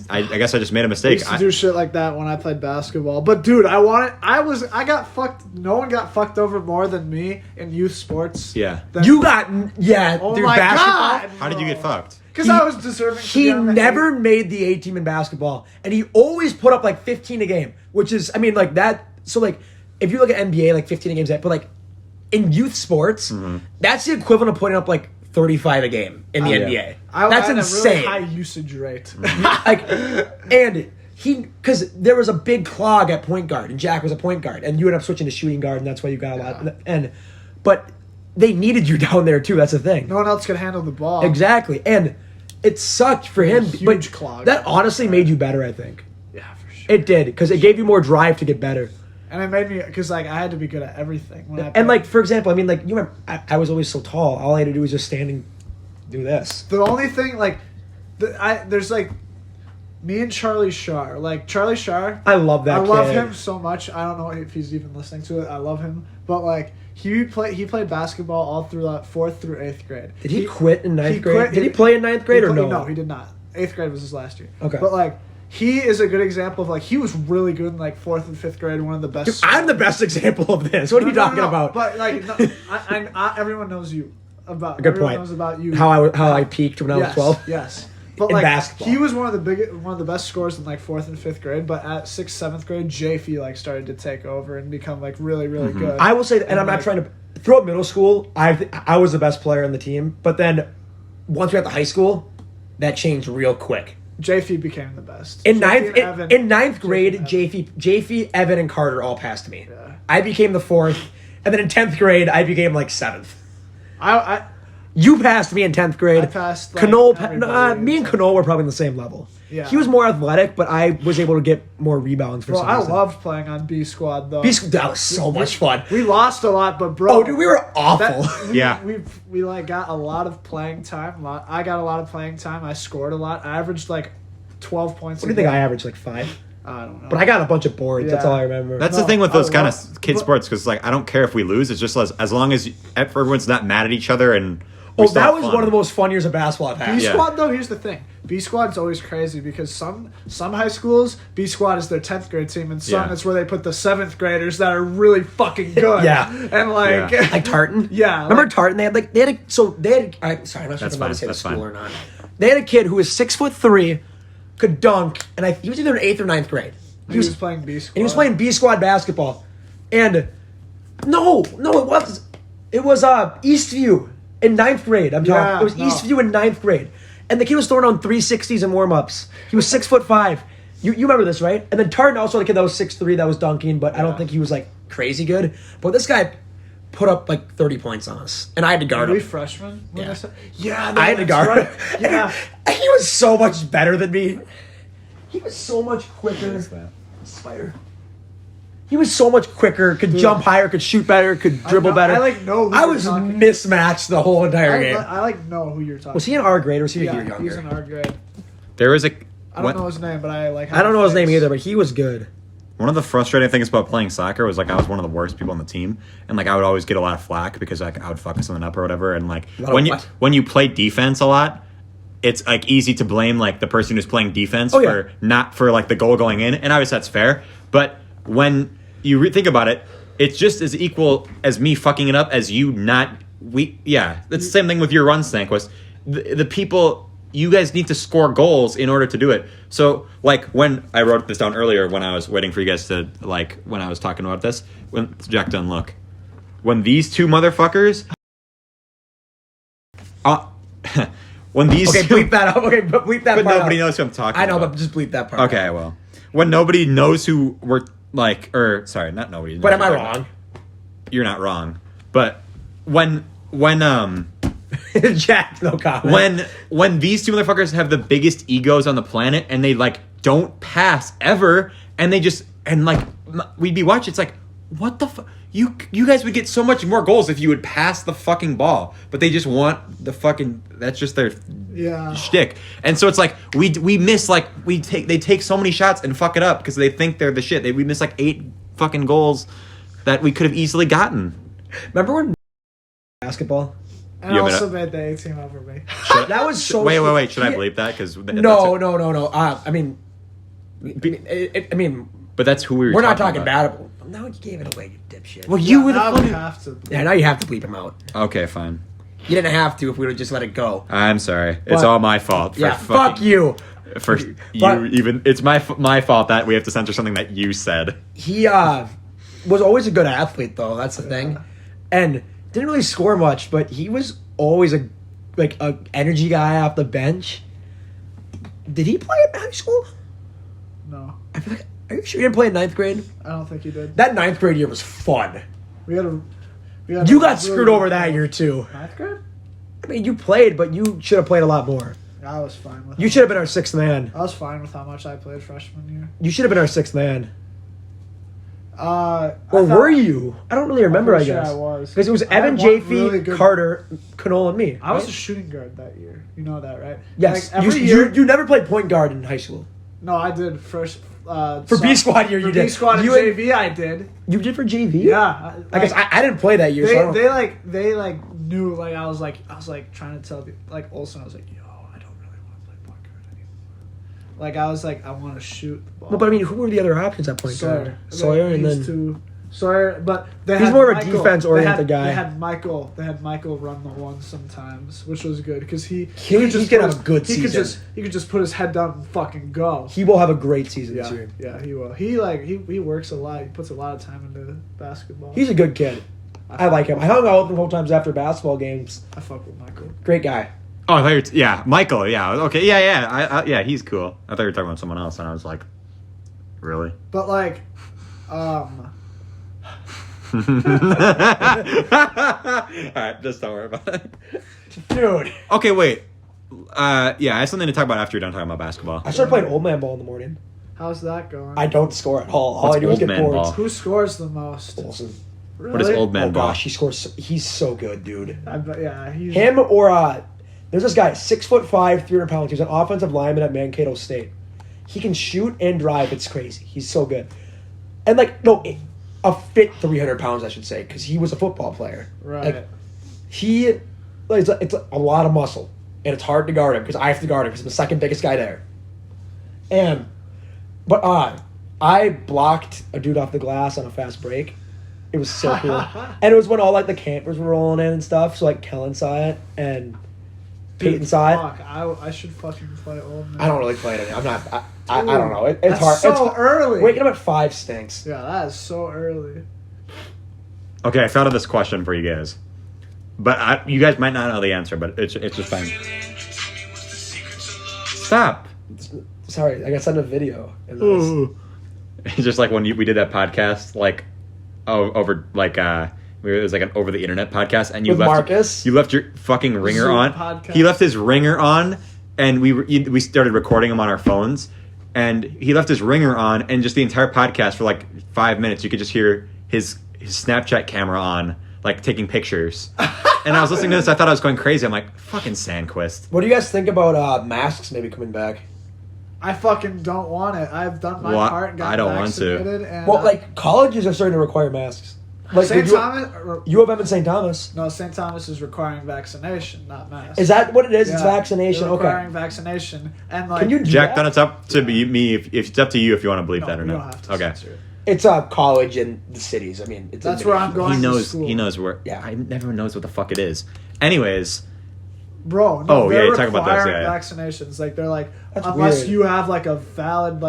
I guess I just made a I mistake. used to do shit like that when I played basketball. But dude, I got fucked. No one got fucked over more than me in youth sports. Yeah. You got Oh dude, my basketball. god! How did you get fucked? Because I was deserving. To He be on the never team. made the A team in basketball, and he always put up like 15 a game, which is, I mean, like that. So like, if you look at NBA, like 15 a games, but like in youth sports, that's the equivalent of putting up like 35 a game in the NBA. That's I had insane. A really high usage rate. Like, and because there was a big clog at point guard, and Jack was a point guard, and you ended up switching to shooting guard, and that's why you got a lot. But they needed you down there too. That's the thing. No one else could handle the ball. Exactly, and it sucked for him. Huge but clog. that honestly made you better, I think. Yeah, for sure. It did, because it gave you more drive to get better. And it made me, because like I had to be good at everything. When I And played. like, for example, I mean, like, you remember, I was always so tall. All I had to do was just stand and do this. The only thing, like, there's like me and Charlie Shar. Like Charlie Shar, I love that I kid. love him so much. I don't know if he's even listening to it. I love him, but like he played basketball all through 4th through 8th grade. Did he quit in ninth he grade? quit- Did he play in ninth grade or no? No, he did not. 8th grade was his last year. Okay. But like he is a good example of like he was really good in like 4th and 5th grade, one of the best. I'm the best example of this. What are you talking about? But like, no, everyone knows you about. Good everyone point. Knows about you. How I peaked when I was 12. Yes. But In like, basketball. he was one of the best scorers in like 4th and 5th grade. But at 6th, 7th grade, JF like started to take over and become like really, really good. I will say, and I'm not trying to. Throughout middle school, I was the best player on the team. But then, once we got to high school, that changed real quick. JF became the best. In JF ninth grade, and Evan. JF, Evan, and Carter all passed me. Yeah. I became the 4th, and then in 10th grade, I became like 7th. I You passed me in 10th grade. I passed, like, everybody me in and 10th. Canole were probably on the same level. Yeah. He was more athletic, but I was able to get more rebounds for Bro, some I reason. loved playing on B squad though. That was so much fun. We lost a lot, but bro, Oh, dude, we were awful. Yeah. we like got a lot of playing time. I got a lot of playing time. I scored a lot. I averaged like 12 points. What do you think I averaged? Like 5? I don't know. But I got a bunch of boards. That's Yeah. all I remember. That's No, the thing with those I kind love- of kid but- sports, because like I don't care if we lose. It's just as long as everyone's not mad at each other and. That was one of the most fun years of basketball I've had. B Yeah. squad though, here's the thing. B squad's always crazy because some high schools B squad is their 10th grade team, and some Yeah. it's where they put the 7th graders that are really fucking good. Yeah. and like Yeah. Like Tartan. Yeah, Remember like- Tartan? They had sorry, I'm not sure That's if I'm allowed to fine, say the that's school fine. or not. They had a kid who was 6'3", could dunk, and he was either in 8th or 9th grade. he was playing B squad. And he was playing B squad basketball. And no, it was Eastview in 9th grade. I'm talking. Yeah, It was no. Eastview in 9th grade. And the kid was throwing on 360s in warm-ups. He was 6'5". You remember this, right? And then Tartan also had a kid that was 6'3" that was dunking, but I don't Yeah. think he was like crazy good. But this guy put up like 30 points on us. And I had to guard Were we him. freshmen? When Yeah. Yeah, I had to that's guard right. him. Yeah. He was so much better than me. He was so much quicker. Spider. He was so much quicker, could jump higher, could shoot better, could dribble better. I like know who I you're was talking- mismatched the whole entire game. I like know who you're talking. Was he in our grade or was he a Yeah, year younger? he's in our grade. There was I don't know his name, but I like. I don't know his name either, but he was good. one of the frustrating things about playing soccer was like I was one of the worst people on the team, and like I would always get a lot of flack because like I would fuck something up or whatever, and like lot of when you what? when you play defense a lot, it's like easy to blame like the person who's playing defense Oh, yeah. for not for like the goal going in, and obviously that's fair, but when you think about it, it's just as equal as me fucking it up as you not. It's the same thing with your run, Sandquist. The people. You guys need to score goals in order to do it. So, like, when I wrote this down earlier, when I was waiting for you guys to, like, when I was talking about this, when Jack done look. When these two motherfuckers... when these Okay, two... bleep that up. Okay, but bleep that But part nobody out. knows who I'm talking I know, about. but just bleep that part Okay, out. well. When nobody knows who we're, like... Or, sorry, not nobody. But am I wrong? You're not wrong. But when Jack, no comment. when these two motherfuckers have the biggest egos on the planet and they like don't pass ever and they just and like we'd be watching, it's like what the fuck, you guys would get so much more goals if you would pass the fucking ball, but they just want the fucking, that's just their shtick. And so it's like we miss, like they take so many shots and fuck it up because they think they're the shit. We miss like 8 fucking goals that we could have easily gotten. Remember when basketball? And Yeah, also but, made the A team over me. That was so. Wait. Should I Yeah. bleep that? Because No. I mean, But that's who we were. we're not talking talking about. bad about. No, you gave it away, you dipshit. Well, you were the Now we fucking. have to. Yeah, now you have to bleep him out. Okay, fine. You didn't have to if we would have just let it go. I'm sorry. It's But- all my fault. For Yeah, fucking, fuck you. For But- you even. It's my fault that we have to censor something that you said. He was always a good athlete, though. That's the thing, and didn't really score much, but he was always a energy guy off the bench. Did he play in high school? No, I feel like. Are you sure you didn't play in 9th grade? I don't think he did. That 9th grade year was fun. We had a. You got screwed over that year too. 9th grade? I mean, you played, but you should have played a lot more. I was fine with. You should have been our 6th man. I was fine with how much I played freshman year. You should have been our 6th man. I Or thought- were you? I don't really remember. I pretty sure guess I was. because it was I had Evan, one JF, really good- Carter, Canole, and me. I was right? a shooting guard that year. You know that, right? Yes. Like, every year. You never played point guard in high school. No, I did first. For B squad year, you for did. B squad and You and- JV, I did. You did for JV. Yeah, I guess I didn't play that year. so I don't, they knew, like I was trying to tell like Olsen, I was like, yo, I don't really want to play point guard anymore. Like I was like, I want to shoot the ball. No, but I mean, who were the other options at point guard? Sawyer, and He's then Sawyer, but they he's had more of a Michael. defense-oriented guy. They had Michael run the one sometimes, which was good because he He's gonna have a good he season. He could just put his head down and fucking go. He will have a great season this year. Yeah, he will. He works a lot. He puts a lot of time into basketball. He's a good kid. I like him. I hung out with him a couple times after basketball games. I fuck with Michael. Great guy. Oh, I thought you were yeah, Michael. Yeah, okay, yeah. Yeah, he's cool. I thought you were talking about someone else, and I was like, really? But like, All right, just don't worry about it. Dude. Okay, wait. Yeah, I have something to talk about after you're done talking about basketball. I started playing old man ball in the morning. how's that going? I don't score at all. All What's I do is old get man boards. ball? Who scores the most? Olsen. Really? What is old man Oh ball? gosh, he scores. He's so good, dude. Yeah, he's Him or there's this guy, 6'5", 300 pounds. He's an offensive lineman at Mankato State. He can shoot and drive. It's crazy. He's so good. And a fit 300 pounds, I should say, because he was a football player. right. Like, it's a lot of muscle, and it's hard to guard him because I have to guard him because I'm the second biggest guy there. But I blocked a dude off the glass on a fast break. It was so cool, and it was when all the campers were rolling in and stuff. So Kellen saw it and Peyton saw it. Fuck, I should fucking play old man. I don't really play it. I'm not. I don't know. It's That's hard. so it's early. Waking up at 5 stinks. Yeah, that is so early. Okay, I thought of this question for you guys, but you guys might not know the answer, but it's just fine. Stop. Sorry, I got sent a video. And It's just like when we did that podcast, over it was like an over the internet podcast, and you With left Marcus? you left your fucking ringer Zoom on. podcast. He left his ringer on, and we started recording him on our phones, and he left his ringer on, and just the entire podcast for 5 minutes, you could just hear his Snapchat camera on, taking pictures. And I was listening to this, I thought I was going crazy. I'm like, fucking Sandquist. What do you guys think about masks maybe coming back? I fucking don't want it. I've done my Well, part and got I don't want to. vaccinated. And, Well, colleges are starting to require masks. St. you, Thomas. U of M and St. Thomas. No, St. Thomas is requiring vaccination, not mask. Is that what it is? It's Yeah, vaccination. they're Okay. requiring vaccination, and Can you do Jack, that? then it's up to me if it's up to you if you want to believe that or you not. don't have to Okay. censor it. It's college in the cities. I mean, it's That's where I'm going. He to knows. school. He knows where. Yeah. I never knows what the fuck it is. Anyways, Bro, no, Oh, yeah, they're you're talking about this, requiring yeah. vaccinations. They're like, That's unless weird. you have a valid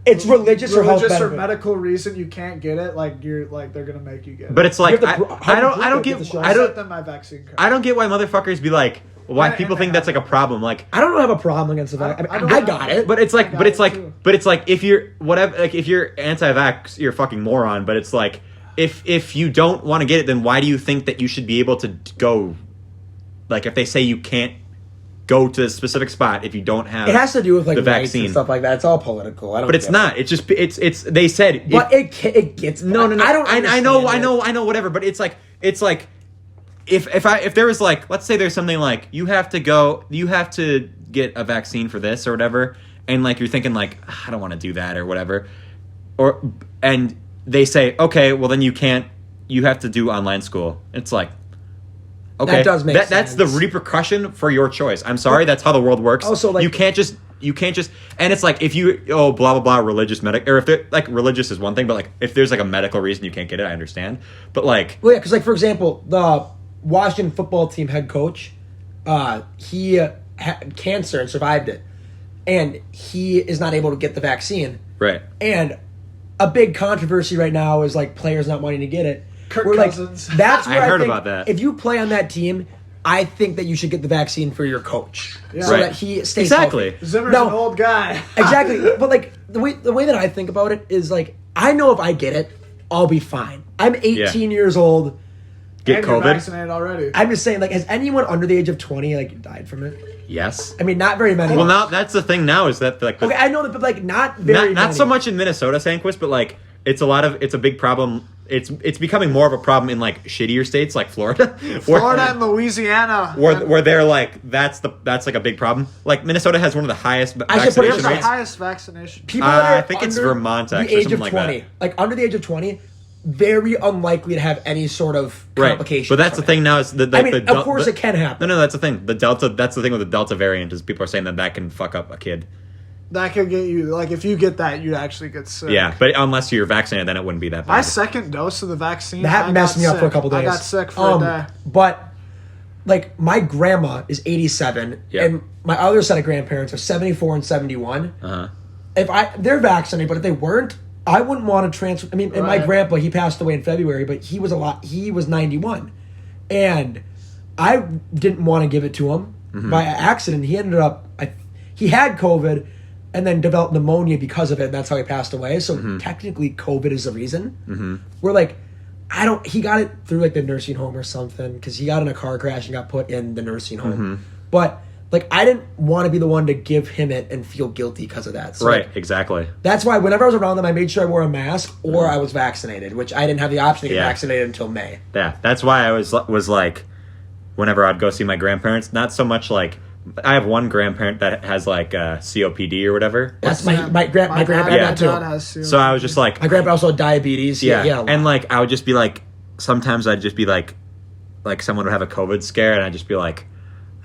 It's religious or health or benefit. medical reason you can't get it. They're gonna make you get it. but it's You have to I how do you don't prove it? get You have to show I I don't sent them my vaccine card. I don't get why motherfuckers be like why And- people and think they that's a problem. I don't have a problem against the vaccine. I don't I know. got it. But it's I got it too. if you're whatever if you're anti-vax, you're a fucking moron. But it's if you don't want to get it, then why do you think that you should be able to go? If they say you can't go to a specific spot if you don't have It has to do with the rights vaccine and stuff like that. It's all political. I don't. But it's get not. it. It's just it's. They said. But it gets No. I don't. I know. Whatever. But it's if there was let's say there's something you have to get a vaccine for this or whatever, and you're thinking I don't want to do that or whatever, and they say okay, well then you can't. You have to do online school. It's okay. That does make That's the sense. repercussion for your choice. I'm sorry, that's how the world works. Also, you can't just and it's if you blah blah blah religious or if they're religious is one thing, but if there's a medical reason you can't get it, I understand. But Well, yeah, because for example, the Washington football team head coach, he had cancer and survived it, and he is not able to get the vaccine. right. And a big controversy right now is players not wanting to get it. Kirk We're Cousins. That's where I heard think about that. If you play on that team, I think that you should get the vaccine for your coach so Right. that he stays Exactly. healthy. Zimmer's No. an old guy. Exactly, but the way that I think about it is I know if I get it, I'll be fine. I'm 18 years old. Get And you're COVID. vaccinated already. I'm just saying, has anyone under the age of 20 died from it? Yes. I mean, not very many. Well, now that's the thing. Now is that okay, I know that, but not very not many. so much in Minnesota, Sandquist, but it's a big problem. It's becoming more of a problem in shittier states like Florida, Florida and Louisiana. where they're that's a big problem. Minnesota has one of the highest I should put it vaccination Where's the rates. highest vaccination? People that are I think it's under Vermont, the actually, age something of like 20, that. under the age of 20, very unlikely to have any sort of Right, complications. but that's the from thing it. now is the I mean, the of course it can happen. No, that's the thing. That's the thing with the Delta variant is people are saying that can fuck up a kid. That could get you, like, if you get that, you'd actually get sick. Yeah, but unless you're vaccinated, then it wouldn't be that bad. My second dose of the vaccine, That messed me up for a couple days. I got sick for a day. But like my grandma is 87, Yep. and my other set of grandparents are 74 and 71. They're vaccinated, but if they weren't, I wouldn't want to transfer. I mean, and my Right. grandpa, he passed away in February, but he was 91, and I didn't want to give it to him by accident. He ended up he had COVID and then developed pneumonia because of it, and that's how he passed away. So technically, COVID is the reason. We're like, he got it through like the nursing home or something because he got in a car crash and got put in the nursing home. But like, I didn't want to be the one to give him it and feel guilty because of that. So, Right, like, exactly. that's why whenever I was around them, I made sure I wore a mask or I was vaccinated, which I didn't have the option to get Yeah. vaccinated until May. Yeah, that's why I was like, whenever I'd go see my grandparents, not so much like, I have one grandparent that has like COPD or whatever. That's my grandpa dad had that too. has COPD. So I was just like, My grandpa also had diabetes. yeah, He had a lot. and like I would just be like, sometimes I'd just be like someone would have a COVID scare, and I'd just be like,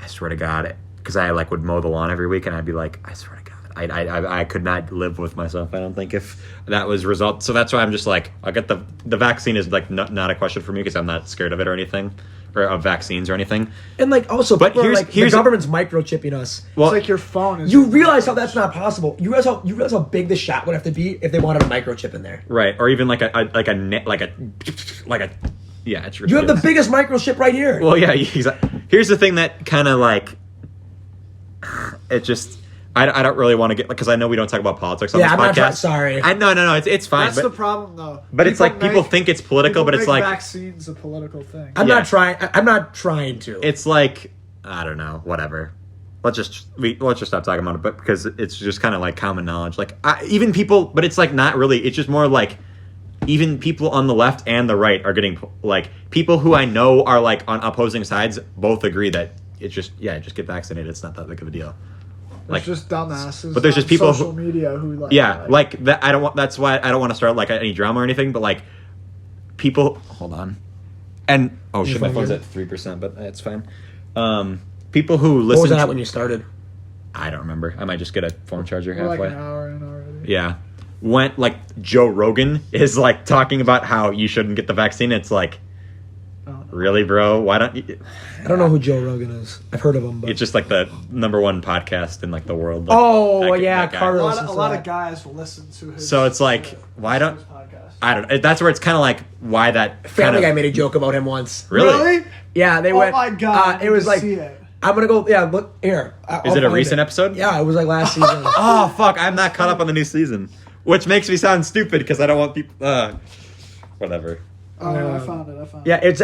I swear to God, because I like would mow the lawn every week, and I'd be like, I swear to God, I could not live with myself. I don't think if that was result. So that's why I'm just like, I get the vaccine is like not a question for me because I'm not scared of it or anything, or of vaccines or anything. And like also, But people are here's- like, here's the a- government's microchipping us. Well, It's like your phone is. You realize how that's not possible. You realize how big the shot would have to be if they wanted a microchip in there. right, or even like a yeah, it's ridiculous. You have the biggest microchip right here. Well, yeah, here's the thing that kind of like, it just, I don't really want to get, because I know we don't talk about politics on Yeah, this I'm podcast. not sorry. No, it's fine. That's the problem, though. But it's like people think it's political, but it's like, vaccines a political thing. I'm yeah. not trying. I'm not trying to. it's like, I don't know, whatever. Let's just stop talking about it, but because it's just kind of like common knowledge. Like even people, but it's like not really. It's just more like even people on the left and the right are getting like people who I know are like on opposing sides both agree that it's just just get vaccinated. It's not that big of a deal. Like just dumbasses. But there's on just people social media who like like that. I don't want. That's why I don't want to start like any drama or anything. But like people, hold on, and shit, my phone's at 3%, but it's fine. People who listen. What was that to, when you started? I don't remember. I might just get a phone charger We're like halfway. an hour in already. Yeah. Went like Joe Rogan is like talking about how you shouldn't get the vaccine. It's like, really, bro? Why don't you? I don't know who Joe Rogan is. I've heard of him, but It's just like the #1 podcast in like the world. Oh, yeah, that guy. Carlos. A lot of guys will listen to his. So it's like, why don't his podcast. I don't? That's where it's kind of like why that Family kinda, Guy made a joke about him once. Really? Yeah, they Oh went. my god! it was like see it. I'm gonna go. Yeah, look here. Is it a recent episode? Yeah, it was like last season. Oh fuck! I'm not caught up on the new season, which makes me sound stupid because I don't want people. Whatever. Oh, yeah, I found it. Yeah, it's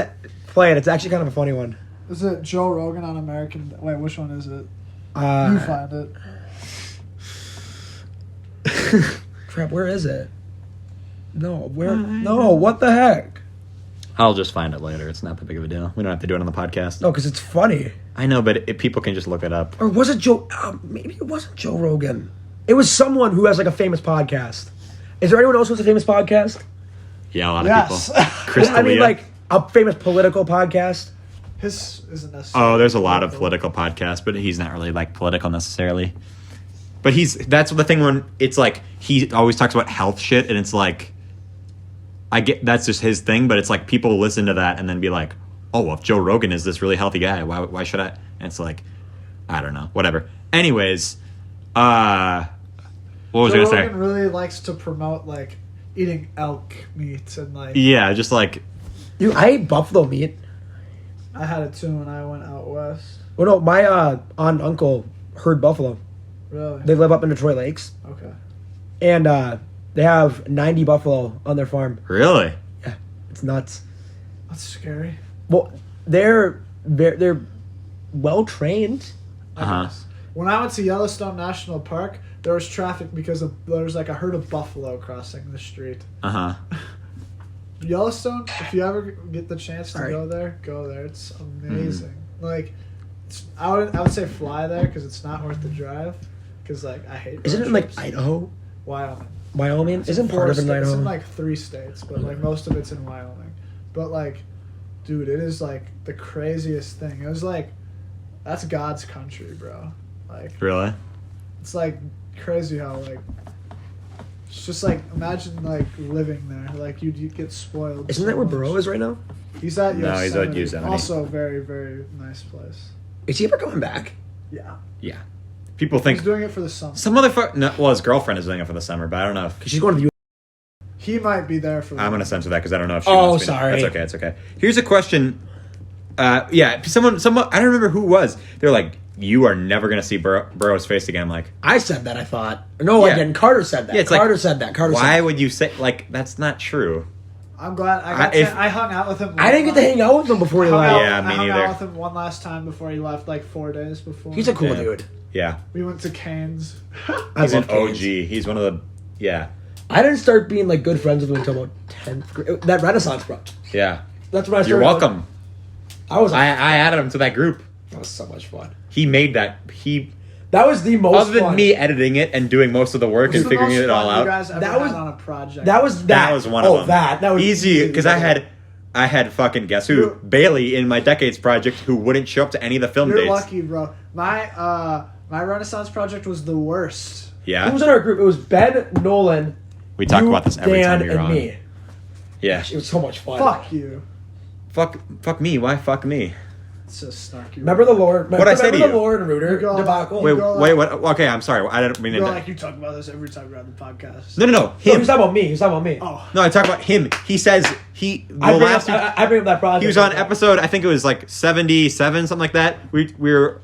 play it. It's actually kind of a funny one. Is it Joe Rogan on American? Wait, which one is it? You Uh, find it. crap, where is it? No, where? No, what the heck? I'll just find it later. It's not that big of a deal. We don't have to do it on the podcast. No, because it's funny. I know, but people can just look it up. Or was it Joe? Maybe it wasn't Joe Rogan. It was someone who has like a famous podcast. Is there anyone else who has a famous podcast? Yeah, a lot of Yes. people. Chris I mean, D'Elia. like a famous political podcast. His isn't necessarily. Oh, there's a lot of political podcasts, but he's not really like political necessarily. But that's the thing when it's like he always talks about health shit, and it's like I get that's just his thing, but it's like people listen to that and then be like, oh, well, if Joe Rogan is this really healthy guy, why should I? And it's like, I don't know, whatever. Anyways, what was Joe I gonna Rogan say? really likes to promote like eating elk meat and like. Yeah, just like Dude, I ate buffalo meat. I had it too when I went out west. Well, no, my aunt and uncle herd buffalo. Really? They live up in Detroit Lakes, Okay. and they have 90 buffalo on their farm. really. It's nuts. That's scary. Well, they're well trained. I Uh-huh. guess. When I went to Yellowstone National Park, there was traffic because there was like a herd of buffalo crossing the street. Uh huh. Yellowstone, if you ever get the chance to Sorry. go there. It's amazing. Like, I would say fly there because it's not worth the drive. Because like I hate. Isn't road it in like trips. Idaho? Wyoming? Wyoming? Isn't Four part of it in states. Idaho? It's in like 3 states, but like most of it's in Wyoming. But like, dude, it is like the craziest thing. It was like, that's God's country, bro. Like, Really. It's like crazy how like it's just like imagine like living there. Like you get spoiled. Isn't so that where much. Burrow is right now? He's at No, Yosemite. he's at Yosemite. Also, very very nice place. Is he ever coming back? Yeah, Yeah. People he's think doing it for the summer. some motherfucker. No, well, his girlfriend is doing it for the summer, but I don't know if Because she's going to the He might be there for. I'm gonna censor that because I don't know if she. Oh, wants me to- sorry. That's okay. It's okay. Here's a question. Yeah, someone. I don't remember who it was. They're like, "You are never gonna see Burrow's face again." I'm like, I said that, I thought. No, Yeah. I didn't. Carter said that. Yeah, it's Carter like, said that. Carter said why that. would you say like that's not true? I'm glad I hung out with him. I didn't get to hang out with him before he left. Yeah, me I hung neither. out with him one last time before he left, like 4 days before. He's a cool Yeah. dude. Yeah, We went to Canes. I he's an love OG. Canes. He's one of the. Yeah, I didn't start being like good friends with him until about 10th grade. That Renaissance, bro. yeah. That's when I started. You're welcome. I was. I added him to that group. that was so much fun. He made that. That was the most Other than fun. me editing it and doing most of the work and the figuring most it all fun you out. guys ever That had was- on a project. That was That was one of them. That was easy because I had fucking guess who You're- Bailey in my Decades project who wouldn't show up to any of the film You're dates. lucky, bro. My Renaissance project was the worst. Yeah, Who was in our group? It was Ben, Nolan, we talk you, about this every Dan, time you're and on. me. Yeah, It was so much fun. Fuck you. fuck me. Why fuck me? It's so snarky. Remember the Lord? What'd I say to remember the you? Lord and Reuter You go- debacle? Wait, go wait, like- what? Okay, I'm sorry. I didn't mean You're to. like you talk about this every time we're on the podcast. No, No, he him. was talking about me. He was talking about me. Oh, No, I talk about him. He says the I bring, last. up, I bring up that project. He was on episode, I think it was like 77, something like that.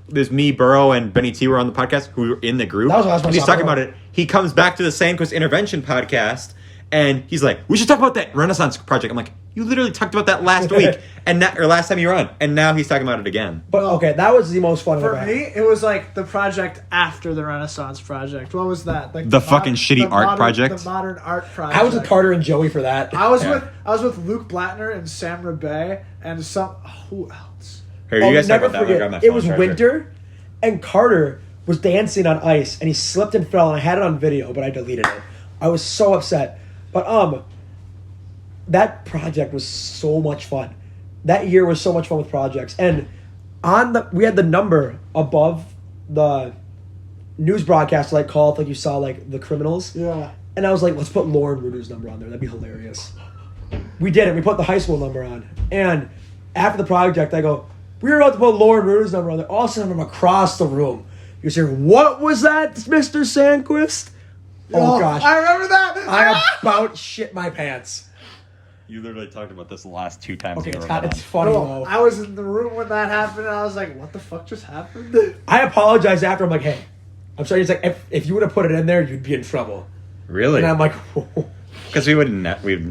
There's me, Burrow, and Benny T were on the podcast who were in the group. That was the last one And I he's saw talking about Burrow. it. He comes back to the Sandquist Intervention podcast, and he's like, "We should talk about that Renaissance project." I'm like, "You literally talked about that last week, and or last time you were on, and now he's talking about it again." But okay, that was the most fun. for I've ever me, had. it was like the project after the Renaissance project. What was that? Like The fucking shitty art modern, project? The modern art project. I was with Carter and Joey for that. I was Yeah. with Luke Blattner and Sam Rebay and who else? Here, Oh, you guys talk never about that. I forget, got my it phone was charger. winter, and Carter was dancing on ice, and he slipped and fell, and I had it on video, but I deleted it. I was so upset. But that project was so much fun. That year was so much fun with projects, and we had the number above the news broadcast, like call it like you saw like the criminals. Yeah. And I was like, let's put Lauren Ruder's number on there. That'd be hilarious. We did it. We put the high school number on. And after the project, I go, we were about to put Lauren Ruder's number on there. All of a sudden, from across the room, you hear, what was that, Mr. Sandquist? Oh, gosh. I remember that. I about shit my pants. You literally talked about this the last 2 times Okay, you it's, were on. it's funny, Bro, though. I was in the room when that happened, and I was like, "What the fuck just happened?" I apologized after. I'm like, hey, I'm sorry. He's like, if you would have put it in there, you'd be in trouble. Really? And I'm like, Because we wouldn't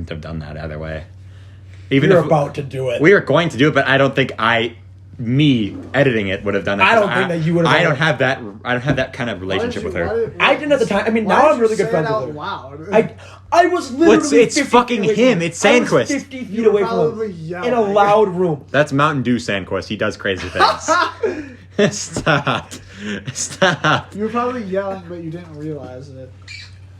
have done that either way. Even you're if about to do it. we were going to do it, but I don't think me editing it would have done that. I 'cause don't think that you would have I done don't it. have that. I don't have that kind of relationship with her. I didn't at the time. I mean, why now did I'm you really good say friends it with out her. loud? I was literally it's 50 fucking feet away him. from It's I was Sandquist. 50 feet You were away from probably him yelling. in a loud room. That's Mountain Dew Sandquist. He does crazy things. Stop. You were probably yelling, but you didn't realize it.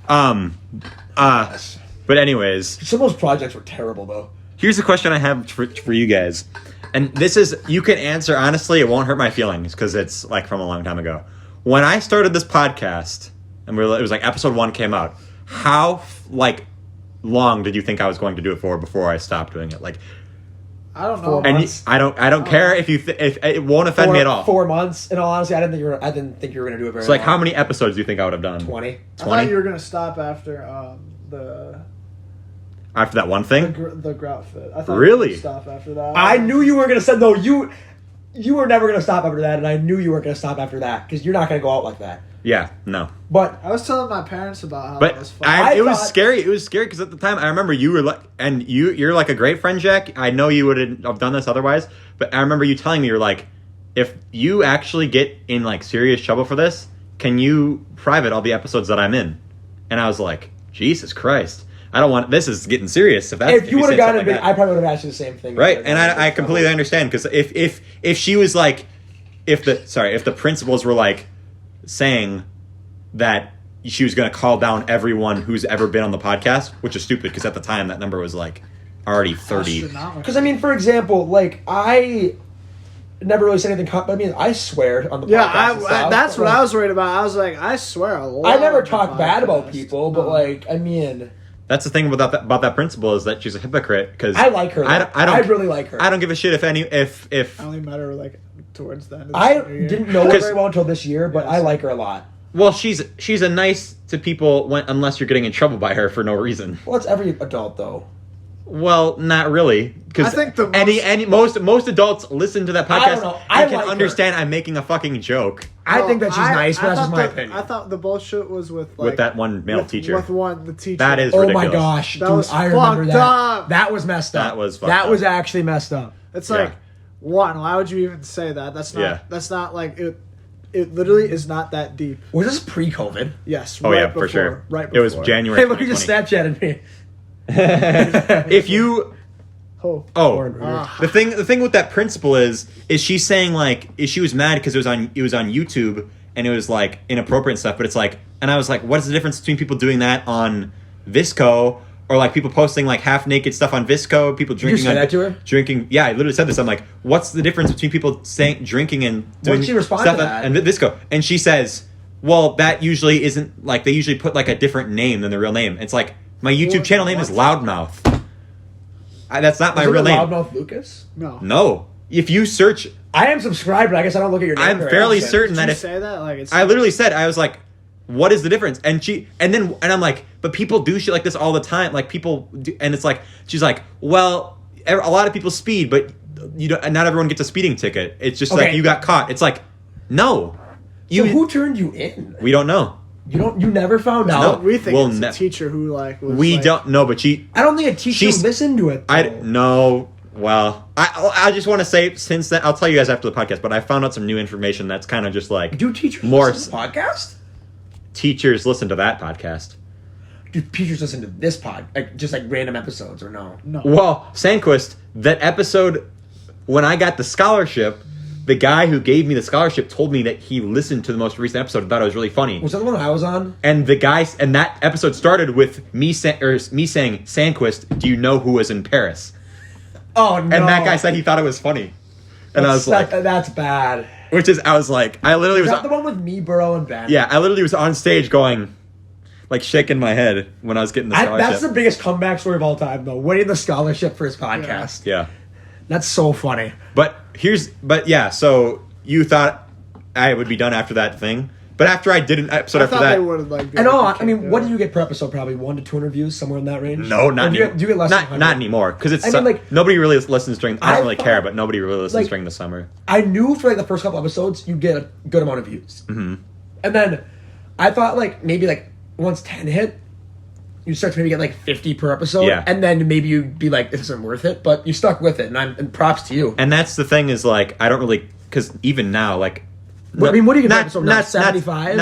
But anyways, Some of those projects were terrible, though. here's a question I have for you guys. And this is, you can answer honestly, it won't hurt my feelings because it's like from a long time ago. When I started this podcast, and it was like episode 1 came out, how like long did you think I was going to do it for before I stopped doing it? Like, I don't know. 4 and months. I don't care if if it won't offend me at all. 4 months. In all honesty, I didn't think you were gonna do it very. So like, long. how many episodes do you think I would have done? 20. I 20? thought you were gonna stop after After that one thing? the grout fit. I thought Really? you were gonna stop after that. I knew you were gonna say no. You were never gonna stop after that, and I knew you weren't gonna stop after that because you're not gonna go out like that. Yeah, no. But I was telling my parents about how that was But fun. it was thought- scary. It was scary because at the time I remember you were like, and you're like a great friend, Jack. I know you wouldn't have done this otherwise. But I remember you telling me you're like, if you actually get in like serious trouble for this, can you private all the episodes that I'm in? And I was like, Jesus Christ, I don't want. This is getting serious. if you would say have gotten something it, like I that. probably would have asked you the same thing. Right, and I completely understand because if she was like, if the principals were like saying that she was going to call down everyone who's ever been on the podcast, which is stupid because at the time that number was like already 30. Astronomical. Because I mean, for example, like never really said anything. I mean, I swear on the podcast. Yeah, and stuff, that's but, what like, I was worried about. I was like, I swear a lot. I never on the talk bad about podcast. people, but like, I mean, That's the thing about that principal is that she's a hypocrite because I like her. I really like her. I don't give a shit if I only met her like towards the end of the I senior year. didn't know her Because- very well until this year, but I like her a lot. well, she's a nice to people unless you're getting in trouble by her for no reason. Well, it's every adult though. Well, not really, because I think the most adults listen to that I podcast don't know. I and can like her. understand I'm making a fucking joke I think that she's nice, but that's just thought my the- opinion. I thought the bullshit was with like, with that one male with, teacher. With the teacher. That is Oh ridiculous. my gosh, That dude, was I remember fucked that. up. That was messed up. That was fucked That up. was actually messed up. It's Yeah. like, one, why would you even say that? That's not. Yeah. That's not like it. It literally is not that deep. Was this pre-COVID? Yes. Oh right yeah, before, for sure. Right. It was before. January. Hey, look, you just 2020. Snapchatted me. If you Oh. the thing with that principal is she's saying like she was mad because it was on YouTube and it was like inappropriate and stuff, but it's like, and I was like, what is the difference between people doing that on Visco or like people posting like half naked stuff on Visco, people drinking say on that to her? drinking? Yeah, I literally said this. I'm like, what's the difference between people saying drinking and doing did she respond stuff to that? and Visco? And she says, well, that usually isn't like, they usually put like a different name than the real name. It's like, my YouTube channel name is Loudmouth. That's not my Is it real the name. Loudmouth Lucas? No. No. If you search, I am subscribed, but I guess I don't look at your name. I'm very fairly often. certain Did that you if say that? Like it's. I literally said, I was like, what is the difference? And I'm like, but people do shit like this all the time. Like people do, and it's like, she's like, well, a lot of people speed, but you don't, not everyone gets a speeding ticket. It's just like Okay. you got caught. It's like, no. So who turned you in? We don't know. You never found No. out? We think Well, it's ne- a teacher who like. Was We like, don't know, but I don't think a teacher She's- listened to it. I though. no. Well, I just want to say, since then, I'll tell you guys after the podcast, but I found out some new information that's kind of just like, Do teachers more listen to the podcast? teachers listen to that podcast. Do teachers listen to this pod? Like just like random episodes or no? No. Well, Sandquist, that episode, when I got the scholarship, the guy who gave me the scholarship told me that he listened to the most recent episode and thought it was really funny. Was that the one I was on? And the guy, and that episode started with me saying, Sandquist, do you know who was in Paris? Oh no! And that guy said he thought it was funny. And I was like, that's bad. I was like, I literally Is was, that the one with me, Burrow, and Ben? yeah, I literally was on stage going, like shaking my head when I was getting the scholarship. That's the biggest comeback story of all time, though. Winning the scholarship for his podcast. Yeah. That's so funny. But yeah, so you thought I would be done after that thing. But after I did an episode I after thought that. they would like. And I mean, what do you get per episode? Probably 1 to 200 views, somewhere in that range. No, not Or do anymore. you get less than 100? Not anymore. Because it's I mean, like, nobody really listens during. I don't really care, thought- but nobody really listens like, during the summer. I knew for like the first couple episodes, you'd get a good amount of views. Mm-hmm. And then I thought like maybe like once 10 hit, you start to maybe get like 50 per episode. Yeah. And then maybe you'd be like, this isn't worth it. But you stuck with it, and props to you. And that's the thing is like I don't really, because even now like. I mean, what do you get per episode now? 75?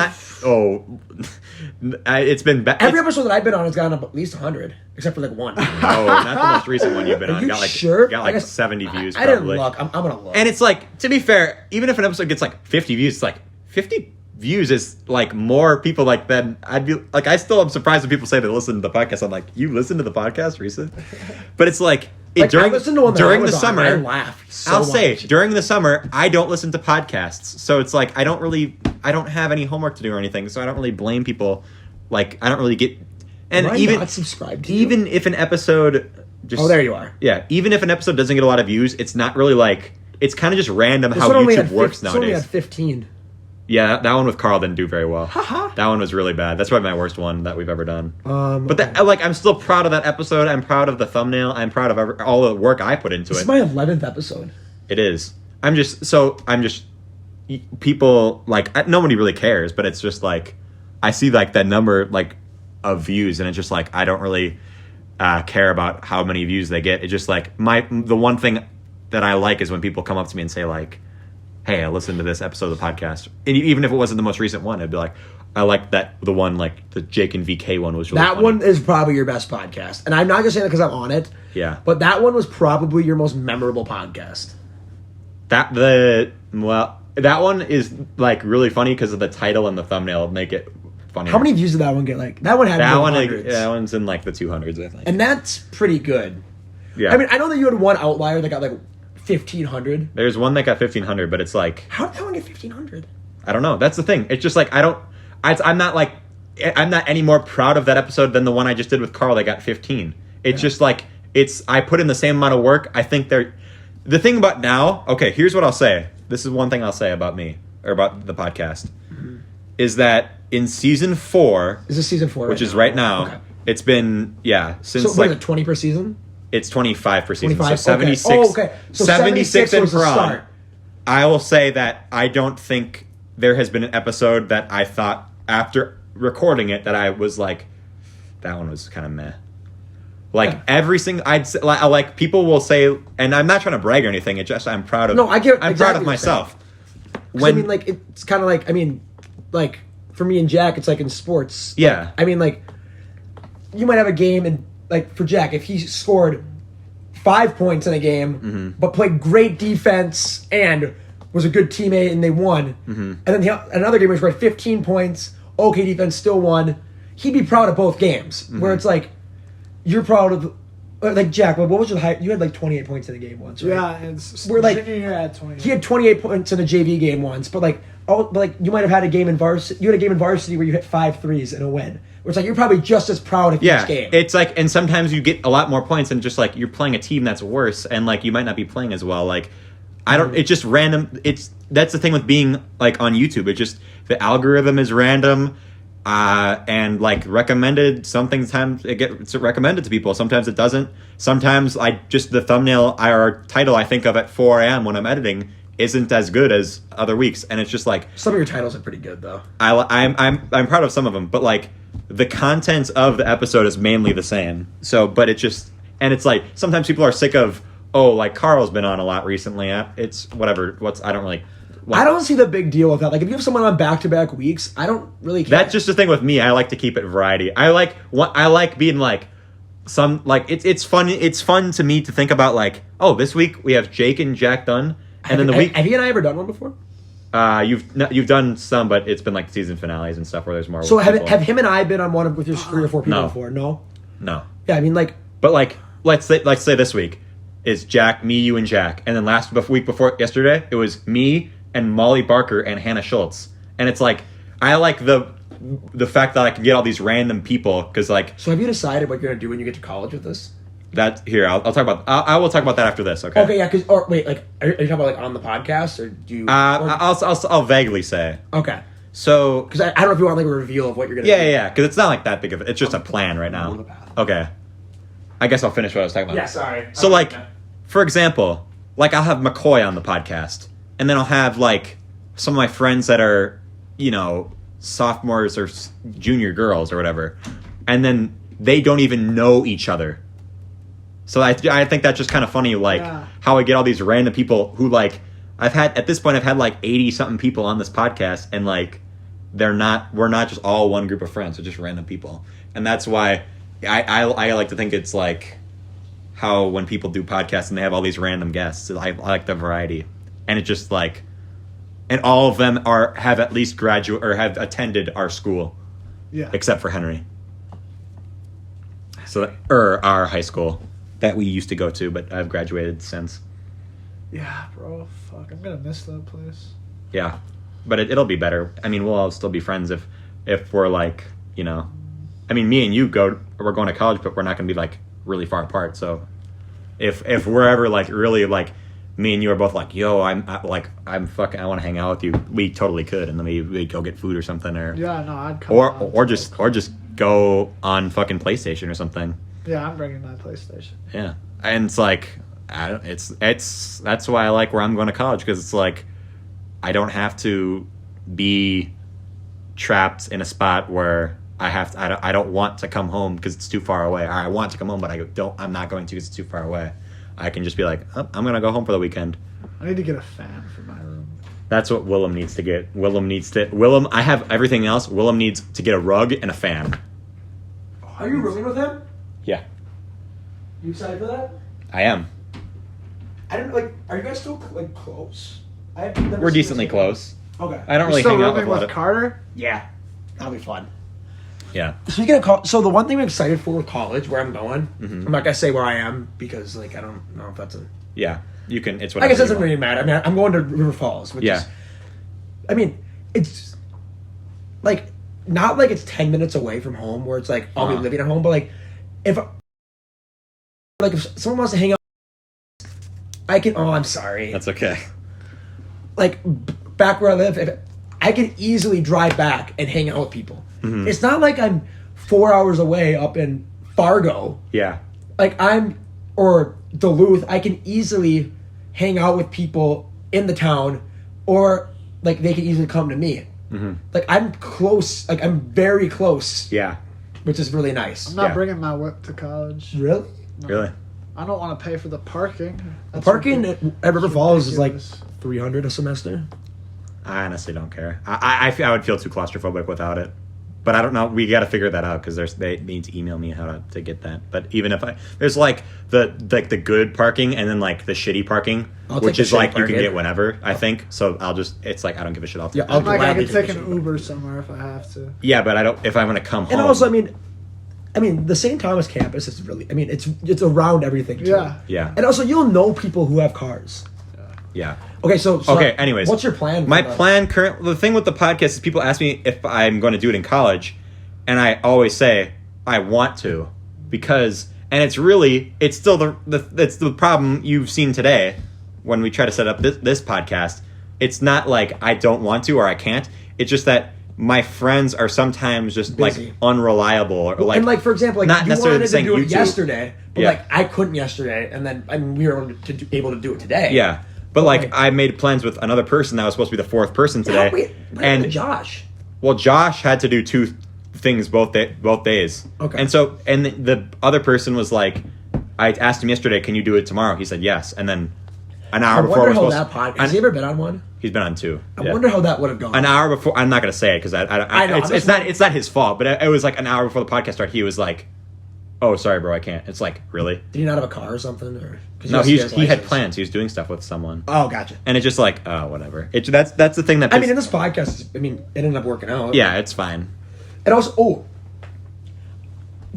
It's been bad. Every episode that I've been on has gotten up at least 100, except for like one. Oh, not the most recent one you've been Are on. you Got like sure? got I like guess- 70 views. I didn't Probably. look. I'm gonna look. And it's like, to be fair, even if an episode gets like 50 views, it's like 50 views is like more people like then I'd be like, I still am surprised when people say they listen to the podcast. I'm like, you listened to the podcast recent? But it's like, I listened to one that during I was the on, summer, and I laughed so I'll say much. during the summer, I don't listen to podcasts. So it's like, I don't have any homework to do or anything. So I don't really blame people. Like, I don't really get, and Am I even not subscribed to you? even if an episode just, Oh, there you are. yeah, even if an episode doesn't get a lot of views, it's not really like, it's kind of just random This how one only YouTube had works this only nowadays. had 15. Yeah, that one with Carl didn't do very well. That one was really bad. That's probably my worst one that we've ever done. But that, like, I'm still proud of that episode. I'm proud of the thumbnail. I'm proud of all the work I put into This it. is my 11th episode. It is. People, like, nobody really cares, but it's just like, I see like that number like of views, and it's just like, I don't really care about how many views they get. It's just like the one thing that I like is when people come up to me and say like, hey, I listened to this episode of the podcast. And even if it wasn't the most recent one, I'd be like, I like that, the one, like, the Jake and VK one was really That funny. one is probably your best podcast. And I'm not just saying that because I'm on it. Yeah. But that one was probably your most memorable podcast. That one is, like, really funny because of the title and the thumbnail make it funny. How many views did that one get? Like, that one had That no one, hundreds. that one's in, like, the 200s, I think. And that's pretty good. Yeah. I mean, I know that you had one outlier that got like 1,500. There's one that got 1,500, but it's like How did that one get 1,500? I don't know. That's the thing. It's just like I'm not any more proud of that episode than the one I just did with Carl that got 15. It's just like I put in the same amount of work. I think the thing about now. Okay, here's what I'll say. This is one thing I'll say about me or about the podcast is that in season 4, Is this season 4? which is right now, Okay. it's been since So what is it, 20 per season? it's 25 per season, 25? so 76. Okay. Oh, okay. So 76 and was the per on. start. I will say that I don't think there has been an episode that I thought after recording it that I was like, that one was kind of meh. Like every single, I'd say, like people will say, and I'm not trying to brag or anything. It's just I'm proud of. No, I get I'm exactly proud of what you're myself. I mean, like, it's kind of like, I mean, like, for me and Jack, it's like in sports. Yeah. Like, I mean, like, you might have a game, and, like, for Jack, if he scored 5 points in a game, but played great defense and was a good teammate and they won, and then another game where he scored 15 points, okay defense, still won, he'd be proud of both games. Where it's like, you're proud of, like, Jack, what was your high? You had like 28 points in a game once, right? Yeah, it's We're like- junior year at 20. He had 28 points in a JV game once, but like you might have had a game in varsity. You had a game in varsity where you hit 5 threes in a win. Where it's like you're probably just as proud of each game. It's like, and sometimes you get a lot more points and just like you're playing a team that's worse, and like you might not be playing as well. Like I don't. It's just random. That's the thing with being like on YouTube. It just the algorithm is random. And like recommended, sometimes it gets recommended to people, sometimes it doesn't. Sometimes the thumbnail or title I think of at 4 a.m. when I'm editing isn't as good as other weeks, and it's just like Some of your titles are pretty good though. I'm proud of some of them, but like the content of the episode is mainly the same. So, but it just, and it's like sometimes people are sick of, oh, like Carl's been on a lot recently. It's whatever. I don't really. I don't see the big deal with that. Like, if you have someone on back-to-back weeks, I don't really care. That's just the thing with me. I like to keep it variety. I like being like it's fun. It's fun to me to think about like, oh, this week we have Jake and Jack done, and then the week Have you and I ever done one before? you've done some, but it's been like season finales and stuff where there's more. So people. have him and I been on one with your 3 or 4 people No. before? No. No, Yeah, I mean, like, but like let's say this week is Jack, me, you, and Jack, and then week before yesterday it was me and Molly Barker and Hannah Schultz, and it's like I like the fact that I can get all these random people because like so have you decided what you're gonna do when you get to college with this? that. Here, I'll talk about. I will talk about that after this. Okay. Okay, yeah. Or wait, like, are you talking about like on the podcast or do you? I'll vaguely say. Okay. So Because I don't know if you want like a reveal of what you're gonna. do. yeah, because it's not like that big of it. It's just a plan right now. Okay. I guess I'll finish what I was talking about. Yeah. Sorry. So like, for example, like I'll have McCoy on the podcast, and then I'll have like some of my friends that are, sophomores or junior girls or whatever, and then they don't even know each other. So I think that's just kind of funny, like how I get all these random people who like I've had like 80 something people on this podcast, and like we're not just all one group of friends, they're just random people, and that's why I like to think it's like how when people do podcasts and they have all these random guests, I like the variety, and it just like, and all of them have at least graduate or have attended our school, except for Henry. So our high school that we used to go to, but I've graduated since. Yeah, bro. Fuck, I'm gonna miss that place. Yeah, but it'll be better. I mean, we'll all still be friends if we're like, I mean, me and you we're going to college, but we're not gonna be like really far apart. So if we're ever like really like, me and you are both like, yo, I want to hang out with you, we totally could, and then we go get food or something, or I'd come or just go on fucking PlayStation or something. Yeah, I'm bringing my PlayStation. Yeah, and it's like, that's why I like where I'm going to college, because it's like I don't have to be trapped in a spot where I don't want to come home because it's too far away. Or I want to come home, but I'm not going to because it's too far away. I can just be like, oh, I'm gonna go home for the weekend. I need to get a fan for my room. That's what Willem needs to get. I have everything else. Willem needs to get a rug and a fan. Are you rooming with him? Yeah, You excited for that? I am. I don't like. Are you guys still like close? We're decently close. Okay. I don't You're really still hang out with rooming a lot with of. Carter? Yeah, that'll be fun. Yeah. Speaking of college, so the one thing I'm excited for with college, where I'm going, Mm-hmm. I'm not gonna say where I am because like I don't know if that's a. Yeah. You can. It's I whatever. guess it you doesn't want. really matter. I mean, I'm going to River Falls, which Yeah. is, I mean, it's like not like it's 10 minutes away from home where it's like I'll be living at home, but like if someone wants to hang out, I can. Oh, I'm sorry. That's okay. Like back where I live, if I can easily drive back and hang out with people. Mm-hmm. It's not like I'm 4 hours away up in Fargo. Yeah. Like or Duluth. I can easily hang out with people in the town, or like they can easily come to me. Mm-hmm. Like I'm close. Like I'm very close. Yeah. Which is really nice. I'm not Yeah. bringing my whip to college. Really? No. Really. I don't want to pay for the parking. The parking at River Falls is like ridiculous. $300 a semester. I honestly don't care. I would feel too claustrophobic without it. But I don't know. We got to figure that out because they need to email me how to get that. But even if there's like the good parking and then like the shitty parking, I'll which take is the shitty like you can parking. get whenever I think. So it's like I don't give a shit. I'll take Yeah, that. I'll Like I gladly could take take an the Uber somewhere if I have to. Yeah, but I don't. If I'm gonna come home. And also, I mean, the St. Thomas campus is really. I mean, it's around everything. Too. Yeah. Yeah. And also, you'll know people who have cars. Yeah. Okay, so Okay, anyways. what's your plan? My for the- plan the thing with the podcast is people ask me if I'm going to do it in college, and I always say I want to because and it's still it's the problem you've seen today when we try to set up this podcast. It's not like I don't want to or I can't. It's just that my friends are sometimes just Busy. like unreliable or like and like for example, like not you necessarily wanted to saying do it YouTube. yesterday, but Yeah. like I couldn't yesterday, and then we were able to do it today. Yeah. But like like- I made plans with another person that was supposed to be the fourth person today. Wait, what happened and to Josh? Well, Josh had to do two things both days. Okay. And so, and the other person was like, I asked him yesterday, "Can you do it tomorrow?" He said yes. And then an hour I before wonder we're how supposed that podcast. Has he ever been on one? he's been on two. I Yeah. wonder how that would have gone. An hour before, I'm not gonna say it because I know, it's not his fault. But it was like an hour before the podcast started. He was like, "Oh, sorry, bro, I can't." It's like really. Did he not have a car or something? Or 'cause No, has he his had license. plans. He was doing stuff with someone, Oh, gotcha. and it's just like, oh, whatever. That's the thing that. I mean, in this podcast, I mean, it ended up working out. yeah, it's fine. And also,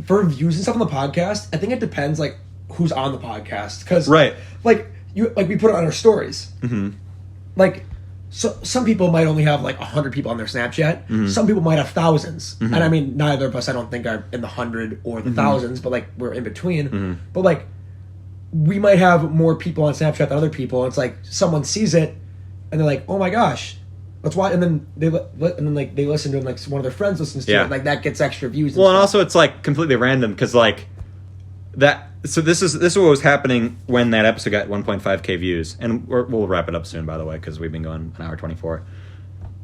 for views and stuff on the podcast, I think it depends like who's on the podcast because Right. like we put it on our stories. Mm-hmm. Like, so some people might only have like 100 people on their Snapchat. Mm-hmm. Some people might have thousands, and I mean, neither of us I don't think are in the 100 or Mm-hmm. the thousands, but like we're in between. But like, we might have more people on Snapchat than other people. And it's like someone sees it, and they're like, "Oh my gosh." Let's watch, and then they listen to it, and like one of their friends listens to Yeah. it, and, like that gets extra views. Well, and stuff. also it's like completely random because like that. So this is what was happening when that episode got 1.5k views, and we'll wrap it up soon, by the way, because we've been going an hour 24,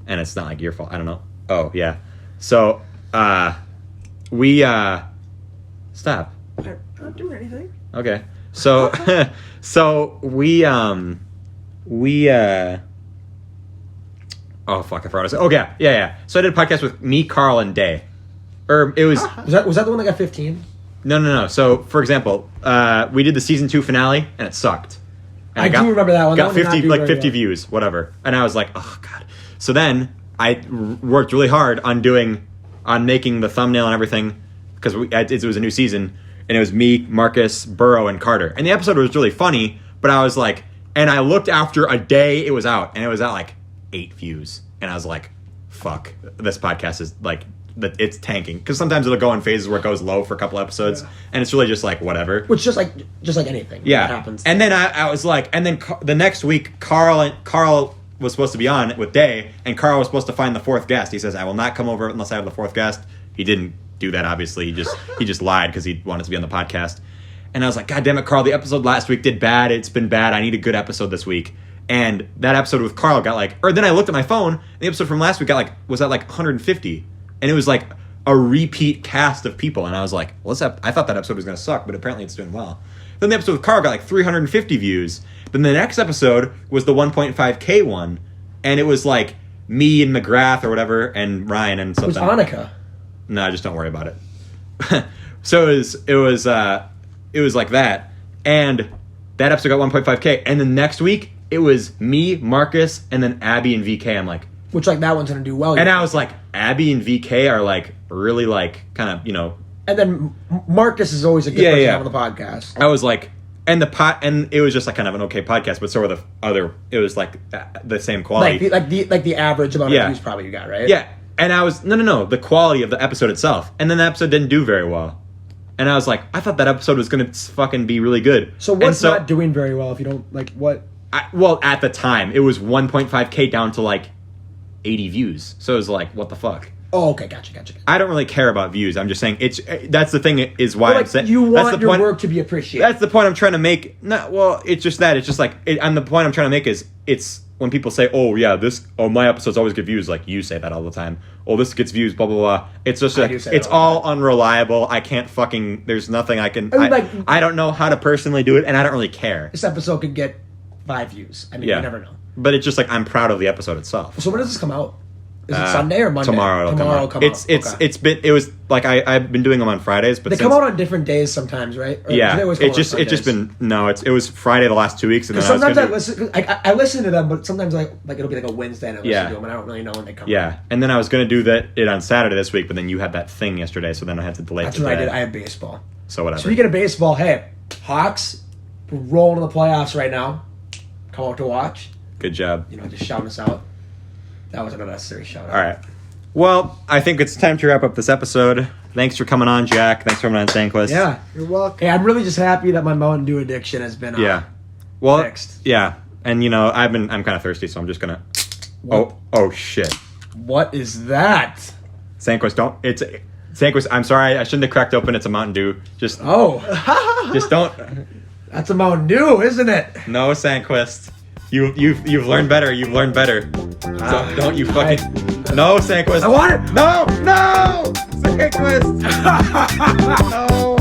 and it's not like your fault. I don't know. Oh yeah. So we stop. I'm not doing anything. Okay. So so we oh fuck, I forgot. Oh yeah. So I did a podcast with me, Carl, and Day. Or it was. Was that the one that got 15? No. So, for example, we did the season 2 finale, and it sucked. And I do remember that one. Got That one did not 50 do like very 50 well. views, whatever. And I was like, oh god. So then I worked really hard on making the thumbnail and everything because it was a new season, and it was me, Marcus, Burrow, and Carter. And the episode was really funny, but I was like, and I looked after a day it was out, and it was at like 8 views, and I was like, fuck, this podcast is like. That it's tanking because sometimes it'll go in phases where it goes low for a couple episodes, and it's really just like whatever. Which just like anything. Yeah, that happens. And then I was like, and then the next week, Carl was supposed to be on with Day, and Carl was supposed to find the 4th guest. He says, "I will not come over unless I have the 4th guest." He didn't do that. Obviously, he just lied because he wanted to be on the podcast. And I was like, God damn it, Carl! The episode last week did bad. It's been bad. I need a good episode this week. And that episode with Carl got like, or then I looked at my phone. And the episode from last week was at like 150. And it was like a repeat cast of people. And I was like, well, I thought that episode was going to suck, but apparently it's doing well. Then the episode with Carl got like 350 views. Then the next episode was the 1.5K one. And it was like me and McGrath or whatever and Ryan and it was something. Annika. No, just don't worry about it. So it was like that. And that episode got 1.5K. And the next week, it was me, Marcus, and then Abby and VK. I'm like, Which like that one's gonna do well. and I was like, Abby and VK are like really like kind of, And then Marcus is always a good person Yeah. on the podcast. I was like, And and it was just like kind of an okay podcast, but so were the other. It was like the same quality, like the average amount Yeah. of views probably you got, right? yeah. And I was no, the quality of the episode itself, and then the episode didn't do very well. And I was like, I thought that episode was gonna fucking be really good. So what's not doing very well if you don't like what? Well, at the time, it was 1.5K down to like 80 views. So it was like, what the fuck? Oh, okay, gotcha. I don't really care about views. I'm just saying that's the thing is why I'm saying you want that's the your point, work to be appreciated. That's the point I'm trying to make. It's just that. It's just like and the point I'm trying to make is it's when people say, "Oh yeah, my episodes always get views." Like you say that all the time. Oh, this gets views. Blah blah blah. It's just like it's all unreliable. I can't fucking. There's nothing I can. I don't know how to personally do it, and I don't really care. This episode could get 5 views. I mean, you never know. But it's just like I'm proud of the episode itself. So when does this come out? Is it Sunday or Monday? Tomorrow it'll come out. It was like I've been doing them on Fridays, but they come out on different days sometimes, right? Or yeah, it was Friday the last 2 weeks, and then sometimes I listen to them, but sometimes like it'll be like a Wednesday and I listen to them, and I don't really know when they come. Yeah, and then I was gonna do it on Saturday this week, but then you had that thing yesterday, so then I had to delay. That's what I did. I had baseball. So whatever. Speaking of baseball, hey, Hawks, we're rolling in the playoffs right now. Come out to watch. Good job. Just shouting us out. That was an unnecessary shout out. All right. Well, I think it's time to wrap up this episode. Thanks for coming on, Jack. Thanks for coming on, Sandquist. Yeah. You're welcome. Hey, I'm really just happy that my Mountain Dew addiction has been fixed. Yeah. And I'm kind of thirsty, so I'm just gonna. What? Oh shit. What is that? Sandquist, Sandquist. I'm sorry, I shouldn't have cracked open. It's a Mountain Dew. Just don't. That's a Mountain Dew, isn't it? No, Sandquist. You've learned better. You've learned better. So don't you fucking. No, Sandquist. I want it. No, Sandquist. No.